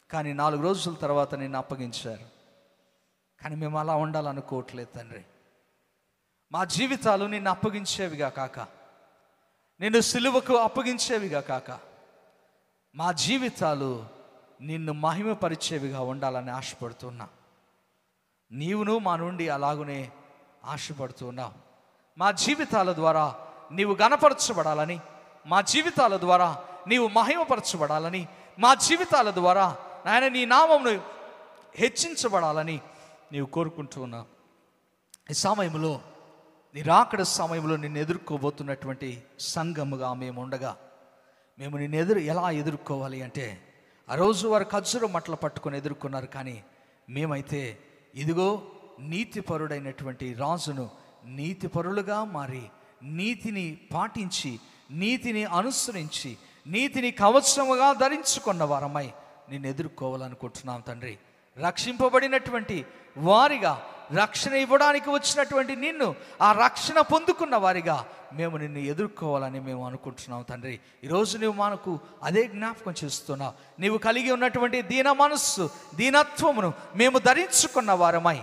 కానీ 4 రోజుల తర్వాత నిన్ను అప్పగించారు. కానీ మేము అలా ఉండాలనుకోవట్లేదు తండ్రి. మా జీవితాలు నిన్ను అప్పగించేవిగా కాక, నిన్ను సిలువకు అప్పగించేవిగా కాక, మా జీవితాలు నిన్ను మహిమపరిచేవిగా ఉండాలని ఆశపడుతున్నా. నీవును మా నుండి అలాగునే ఆశపడుతున్నావు. మా జీవితాల ద్వారా నీవు గణపరచబడాలని, మా జీవితాల ద్వారా నీవు మహిమపరచబడాలని, మా జీవితాల ద్వారా నాయన నీ నామమును హెచ్చించబడాలని నీవు కోరుకుంటూ ఉన్నావు. ఈ సమయంలో, నీ రాకడ సమయంలో నిన్ను ఎదుర్కోబోతున్నటువంటి సంఘముగా మేము ఉండగా, మేము నిన్ను ఎలా ఎదుర్కోవాలి అంటే, ఆ రోజు వారు ఖర్జూర మట్టలు పట్టుకొని ఎదుర్కొన్నారు. కానీ మేమైతే ఇదిగో నీతిపరుడైనటువంటి రాజును నీతిపరులుగా మారి నీతిని పాటించి, నీతిని అనుసరించి, నీతిని కవచముగా ధరించుకున్న వారమై నిన్ను ఎదుర్కోవాలనుకుంటున్నాం తండ్రి. రక్షింపబడినటువంటి వారిగా, రక్షణ ఇవ్వడానికి వచ్చినటువంటి నిన్ను, ఆ రక్షణ పొందుకున్న వారిగా మేము నిన్ను ఎదుర్కోవాలని మేము అనుకుంటున్నాం తండ్రి. ఈరోజు నువ్వు మనకు అదే జ్ఞాపకం చేస్తున్నావు. నీవు కలిగి ఉన్నటువంటి దీన మనస్సు, దీనత్వమును మేము ధరించుకున్న వారమై,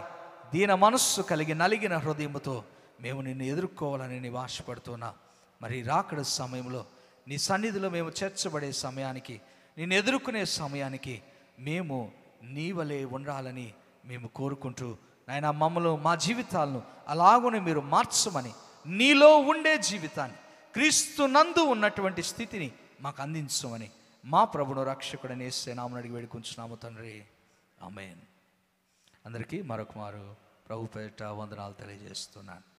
దీన మనస్సు కలిగి నలిగిన హృదయముతో మేము నిన్ను ఎదుర్కోవాలని నీవు ఆశపడుతున్నా. మరి రాకడ సమయంలో నీ సన్నిధిలో మేము చేర్చబడే సమయానికి, నిన్ను ఎదుర్కొనే సమయానికి మేము నీ వలె ఉండాలని మేము కోరుకుంటూ, నాయన మమ్మల్ని, మా జీవితాలను అలాగునే మీరు మార్చమని, నీలో ఉండే జీవితాన్ని, క్రీస్తు నందు ఉన్నటువంటి స్థితిని మాకు అందించమని మా ప్రభును రక్షకుడని యేసు నామమున అడిగి వేడుకుంటున్నాము తండ్రి. ఆమేన్. అందరికీ మరొక మారు ప్రభు పేరిట వందనాలు తెలియజేస్తున్నాను.